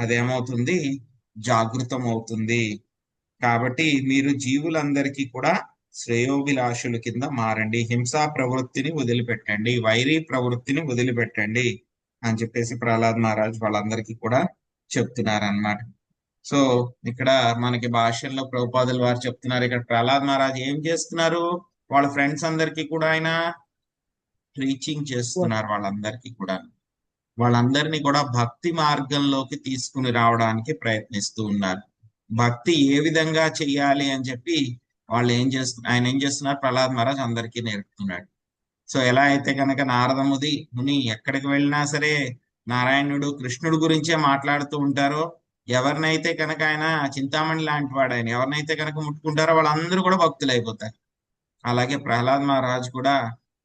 అదేమవుతుంది? జాగృతం అవుతుంది. కాబట్టి మీరు జీవులందరికీ కూడా శ్రేయోభిలాషుల కింద మారండి, హింసా ప్రవృత్తిని వదిలిపెట్టండి, వైరీ ప్రవృత్తిని వదిలిపెట్టండి అని చెప్పేసి ప్రహ్లాద్ మహారాజ్ వాళ్ళందరికీ కూడా చెప్తున్నారన్నమాట. సో ఇక్కడ మనకి భాషల్లో ప్రభుపాదుల వారు చెప్తున్నారు. ఇక్కడ ప్రహ్లాద్ మహారాజ్ ఏం చేస్తున్నారు? వాళ్ళ ఫ్రెండ్స్ అందరికీ కూడా ఆయన టీచింగ్ చేస్తున్నారు. వాళ్ళందరినీ కూడా భక్తి మార్గంలోకి తీసుకుని రావడానికి ప్రయత్నిస్తూ ఉన్నారు. భక్తి ఏ విధంగా చెయ్యాలి అని చెప్పి ఆయన ఏం చేస్తున్నారు? ప్రహ్లాద్ మహారాజ్ అందరికీ నేర్పుతున్నాడు. సో ఎలా అయితే కనుక నారద ముని ఎక్కడికి వెళ్ళినా సరే నారాయణుడు కృష్ణుడు గురించే మాట్లాడుతూ ఉంటారో, ఎవరినైతే కనుక ఆయన చింతామణి లాంటి వాడు, ఆయన ఎవరినైతే కనుక ముట్టుకుంటారో వాళ్ళందరూ కూడా భక్తులు అయిపోతారు. అలాగే ప్రహ్లాద్ మహారాజ్ కూడా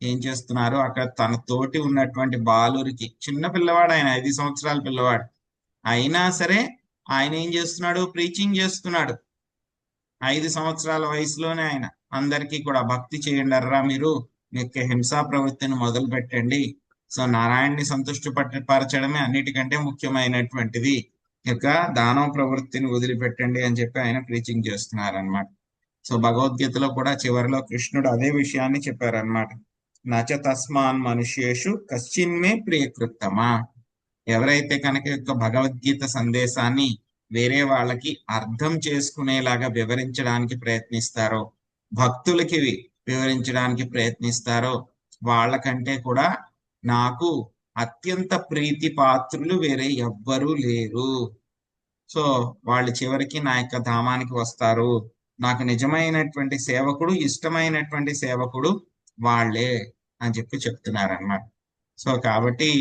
ఏం చేస్తున్నారు? అక్కడ తన తోటి ఉన్నటువంటి బాలురికి, చిన్న పిల్లవాడు ఆయన, 5 సంవత్సరాల పిల్లవాడు అయినా సరే ఆయన ఏం చేస్తున్నాడు? ప్రీచింగ్ చేస్తున్నాడు. 5 సంవత్సరాల వయసులోనే ఆయన అందరికీ కూడా భక్తి చేయండి అర్రా, మీరు మీ యొక్క హింసా ప్రవృత్తిని మొదలు పెట్టండి. సో నారాయణ్ణి పరచడమే అన్నిటికంటే ముఖ్యమైనటువంటిది, యొక్క దానవ ప్రవృత్తిని వదిలిపెట్టండి అని చెప్పి ఆయన ప్రీచింగ్ చేస్తున్నారు అనమాట. సో భగవద్గీతలో కూడా చివరిలో కృష్ణుడు అదే విషయాన్ని చెప్పారనమాట. నచ తస్మాన్ మనుష్యేషు కశ్చిన్మే ప్రియకృత్తమా. ఎవరైతే కనుక యొక్క భగవద్గీత సందేశాన్ని వేరే వాళ్ళకి అర్థం చేసుకునేలాగా వివరించడానికి ప్రయత్నిస్తారో, భక్తులకి వివరించడానికి ప్రయత్నిస్తారో, వాళ్ళకంటే కూడా నాకు అత్యంత ప్రీతి పాత్రులు వేరే ఎవ్వరూ లేరు. సో వాళ్ళు చివరికి నా యొక్క ధామానికి వస్తారు. నాకు నిజమైనటువంటి సేవకుడు, ఇష్టమైనటువంటి సేవకుడు వాళ్ళే అని చెప్పి చెప్తున్నారన్నమాట. సో కాబట్టి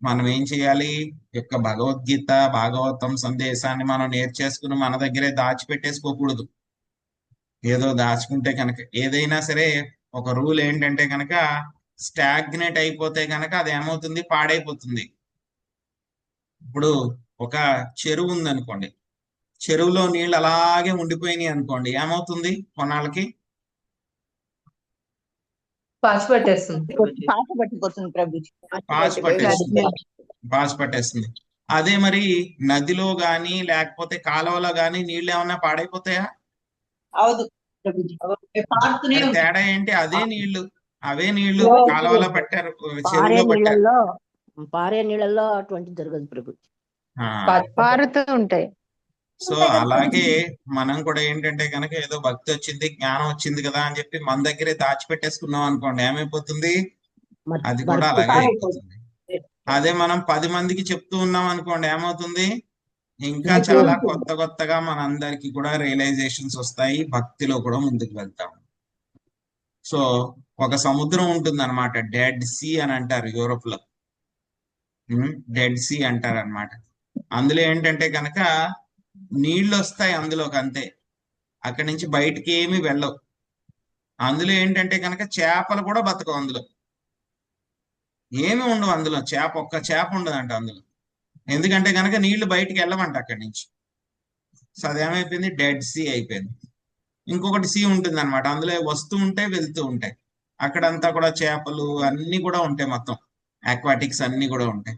మనం ఏం చేయాలి? యొక్క భగవద్గీత భాగవతం సందేశాన్ని మనం నేర్చేసుకుని మన దగ్గరే దాచిపెట్టేసుకోకూడదు. ఏదో దాచుకుంటే కనుక ఏదైనా సరే ఒక రూల్ ఏంటంటే కనుక స్టాగ్నేట్ అయిపోతే కనుక అది ఏమవుతుంది? పాడైపోతుంది. ఇప్పుడు ఒక చెరువు ఉందనుకోండి, చెరువులో నీళ్ళు అలాగే ఉండిపోయినాయి అనుకోండి, ఏమవుతుంది? కొన్నాళ్ళకి పాచి పట్టేస్తుంది. పాట పట్టిపోతుంది ప్రభుజీ. పాచి పట్టేస్తుంది. అదే మరి నదిలో గాని లేకపోతే కాలువలో గాని నీళ్ళు ఏమన్నా పాడైపోతాయా? అవదు ప్రభుజీ, పారుతూనే మరి ఉంటుంది. తేడా ఏంటి? అదే నీళ్లు, అవే నీళ్లు కాలువలో పెట్టారు, చెరువులో పెట్టారు. పారే నీళ్ళల్లో అటువంటి జరగదు ప్రభు, పారుతూ ఉంటాయి. సో అలాగే మనం కూడా ఏంటంటే కనుక ఏదో భక్తి వచ్చింది, జ్ఞానం వచ్చింది కదా అని చెప్పి మన దగ్గరే దాచిపెట్టేసుకున్నాం అనుకోండి, ఏమైపోతుంది? అది కూడా అలాగే అయిపోతుంది. అదే మనం 10 మందికి చెప్తూ ఉన్నాం అనుకోండి, ఏమవుతుంది? ఇంకా చాలా కొత్తగా మనందరికి కూడా రియలైజేషన్స్ వస్తాయి, భక్తిలో కూడా ముందుకు వెళ్తాం. సో ఒక సముద్రం ఉంటుంది అనమాట, డెడ్ సీ అని అంటారు యూరోప్ లో. డెడ్ సీ అంటారు అనమాట. అందులో ఏంటంటే కనుక నీళ్ళు వస్తాయి అందులోకి, అంతే. అక్కడి నుంచి బయటికి ఏమి వెళ్ళవు. అందులో ఏంటంటే కనుక చేపలు కూడా బతకవు, అందులో ఏమి ఉండవు. అందులో ఒక్క చేప ఉండదంట అందులో. ఎందుకంటే కనుక నీళ్లు బయటికి వెళ్ళమంట అక్కడి నుంచి. సో అదేమైపోయింది? డెడ్ సీ అయిపోయింది. ఇంకొకటి సీ ఉంటుంది అనమాట, అందులో వస్తూ ఉంటాయి వెళ్తూ ఉంటాయి. అక్కడంతా కూడా చేపలు అన్ని కూడా ఉంటాయి, మొత్తం ఆక్వాటిక్స్ అన్ని కూడా ఉంటాయి.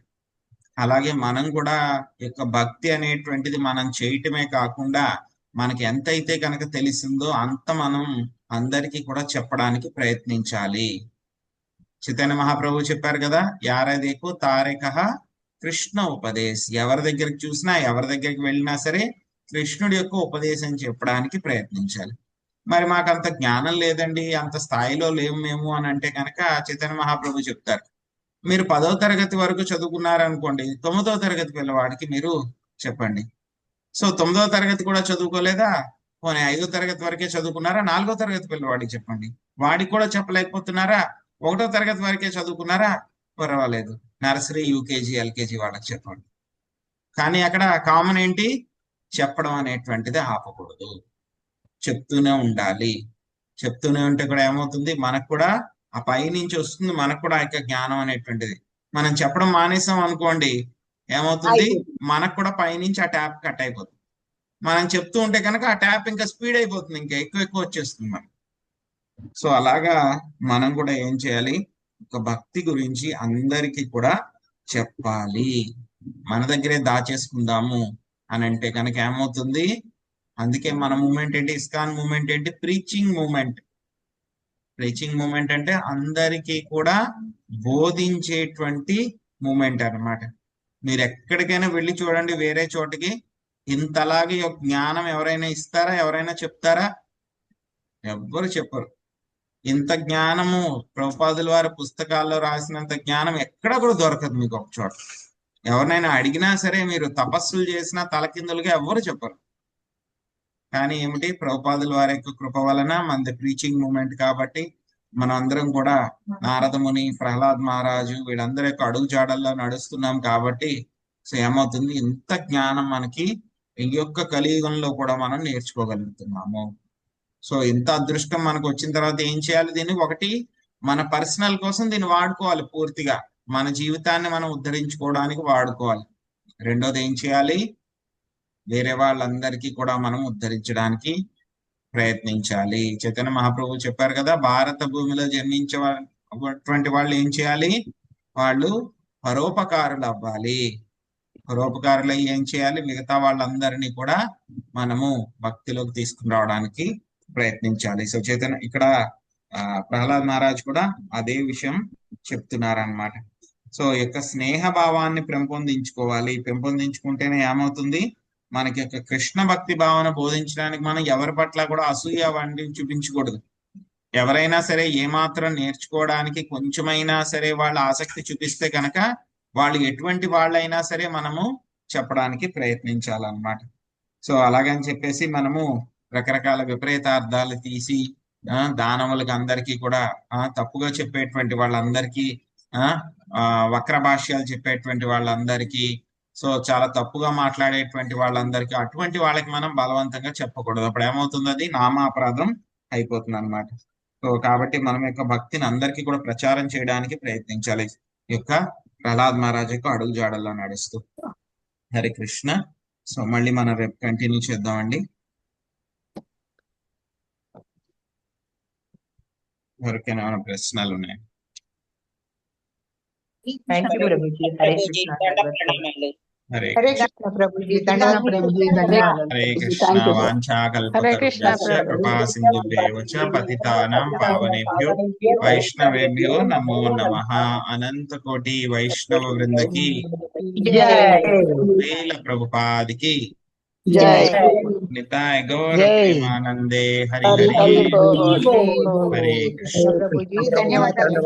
అలాగే మనం కూడా యొక్క భక్తి అనేటువంటిది మనం చేయటమే కాకుండా మనకి ఎంతైతే కనుక తెలిసిందో అంత మనం అందరికీ కూడా చెప్పడానికి ప్రయత్నించాలి. చైతన్య మహాప్రభు చెప్పారు కదా, యారదేకో తారేకహ కృష్ణ ఉపదేశ్. ఎవరి దగ్గరికి చూసినా, ఎవరి దగ్గరికి వెళ్ళినా సరే కృష్ణుడి యొక్క ఉపదేశం చెప్పడానికి ప్రయత్నించాలి. మరి మాకు అంత జ్ఞానం లేదండి, అంత స్థాయిలో లేవు మేము అని అంటే కనుక చైతన్య మహాప్రభు చెప్తారు, మీరు 10వ తరగతి వరకు చదువుకున్నారనుకోండి, 9వ తరగతి పిల్లవాడికి మీరు చెప్పండి. సో 9వ తరగతి కూడా చదువుకోలేదా, పోనీ 5వ తరగతి వరకే చదువుకున్నారా, 4వ తరగతి పిల్లవాడికి చెప్పండి. వాడికి కూడా చెప్పలేకపోతున్నారా, 1వ తరగతి వరకే చదువుకున్నారా, పర్వాలేదు, నర్సరీ, యూకేజీ, ఎల్కేజీ వాళ్ళకి చెప్పండి. కానీ అక్కడ కామన్ ఏంటి? చెప్పడం అనేటువంటిది ఆపకూడదు, చెప్తూనే ఉండాలి. చెప్తూనే ఉంటే కూడా ఏమవుతుంది? మనకు కూడా ఆ పై నుంచి వస్తుంది, మనకు కూడా ఆ యొక్క జ్ఞానం అనేటువంటిది. మనం చెప్పడం మానేసాం అనుకోండి, ఏమవుతుంది? మనకు కూడా పైనుంచి ఆ ట్యాప్ కట్ అయిపోతుంది. మనం చెప్తూ ఉంటే కనుక ఆ ట్యాప్ ఇంకా స్పీడ్ అయిపోతుంది, ఇంకా ఎక్కువ వచ్చేస్తుంది మనం. సో అలాగా మనం కూడా ఏం చేయాలి? ఒక భక్తి గురించి అందరికీ కూడా చెప్పాలి. మన దగ్గరే దాచేసుకుందాము అని అంటే కనుక ఏమవుతుంది? అందుకే మన మూమెంట్ ఏంటి? ఇస్కాన్ మూమెంట్ ఏంటి? Preaching movement. ప్రీచింగ్ మూమెంట్ అంటే అందరికీ కూడా బోధించేటువంటి మూమెంట్ అన్నమాట. మీరు ఎక్కడికైనా వెళ్ళి చూడండి, వేరే చోటికి ఇంతలాగే ఒక జ్ఞానం ఎవరైనా ఇస్తారా? ఎవరైనా చెప్తారా? ఎవ్వరు చెప్పరు. ఇంత జ్ఞానము ప్రభుపాదుల వారి పుస్తకాల్లో రాసినంత జ్ఞానం ఎక్కడ కూడా దొరకదు మీకు ఒక చోట. ఎవరినైనా అడిగినా సరే మీరు తపస్సులు చేసినా తలకిందులుగా ఎవ్వరు చెప్పరు. కానీ ఏమిటి? ప్రభుపాదుల వారి యొక్క కృప వలన మనది ప్రీచింగ్ మూమెంట్ కాబట్టి మనం అందరం కూడా నారద ముని, ప్రహ్లాద్ మహారాజు వీళ్ళందరి యొక్క అడుగు జాడల్లో నడుస్తున్నాం కాబట్టి సో ఏమవుతుంది? ఇంత జ్ఞానం మనకి ఈ యొక్క కలియుగంలో కూడా మనం నేర్చుకోగలుగుతున్నాము. సో ఇంత అదృష్టం మనకు వచ్చిన తర్వాత ఏం చేయాలి? దీన్ని ఒకటి మన పర్సనల్ కోసం దీన్ని వాడుకోవాలి, పూర్తిగా మన జీవితాన్ని మనం ఉద్ధరించుకోవడానికి వాడుకోవాలి. రెండోది ఏం చేయాలి? వేరే వాళ్ళందరికీ కూడా మనం ఉద్ధరించడానికి ప్రయత్నించాలి. చైతన్య మహాప్రభు చెప్పారు కదా, భారత భూమిలో జన్మించేటువంటి వాళ్ళు ఏం చేయాలి? వాళ్ళు పరోపకారులు అవ్వాలి. పరోపకారులు ఏం చేయాలి? మిగతా వాళ్ళందరినీ కూడా మనము భక్తిలోకి తీసుకురావడానికి ప్రయత్నించాలి. సో చైతన్య ఇక్కడ ప్రహ్లాద్ మహారాజ్ కూడా అదే విషయం చెప్తున్నారనమాట. సో ఈ యొక్క స్నేహ భావాన్ని పెంపొందించుకోవాలి. పెంపొందించుకుంటేనే ఏమవుతుంది, మనకి యొక్క కృష్ణ భక్తి భావన బోధించడానికి మనం ఎవరి పట్ల కూడా అసూయ వంటి చూపించకూడదు. ఎవరైనా సరే ఏమాత్రం నేర్చుకోవడానికి కొంచెమైనా సరే వాళ్ళు ఆసక్తి చూపిస్తే కనుక వాళ్ళు ఎటువంటి వాళ్ళైనా సరే మనము చెప్పడానికి ప్రయత్నించాలన్నమాట. సో అలాగని చెప్పేసి మనము రకరకాల విపరీతార్థాలు తీసి దానవులకి అందరికీ కూడా తప్పుగా చెప్పేటువంటి వాళ్ళందరికీ వక్ర భాష్యాలు చెప్పేటువంటి వాళ్ళందరికీ, సో చాలా తప్పుగా మాట్లాడేటువంటి వాళ్ళందరికీ, అటువంటి వాళ్ళకి మనం బలవంతంగా చెప్పకూడదు. అప్పుడు ఏమవుతుంది, అది నామాపరాధం అయిపోతుంది అనమాట. సో కాబట్టి మనం యొక్క భక్తిని అందరికీ కూడా ప్రచారం చేయడానికి ప్రయత్నించాలి, ఈ యొక్క ప్రహ్లాద్ మహారాజ్ యొక్క అడుగు జాడల్లో నడుస్తూ. హరే కృష్ణ. సో మళ్ళీ మనం రేపు కంటిన్యూ చేద్దామండి. ఎవరికైనా ఏమైనా ప్రశ్నలు ఉన్నాయి? Thank you Prabhuji. హరే కృష్ణ. హరే హరే కృష్ణ ప్రభుజీ. దండవత్ ప్రభుజీ. ధన్యవాదాలు. హరే కృష్ణ. వాంఛాకల్పతరుభ్యశ్చ కృపా సింధుభ్యేవ చ పతితానాం పావనేభ్యో వైష్ణవేభ్యో నమో నమః. అనంత కోటి వైష్ణవ వృందకి వేల ప్రభుపాదికి జై. నితాయ గౌర ప్రేమానందే. హరి హరి. హరే కృష్ణ. ప్రభుజీ ధన్యవాదాలు.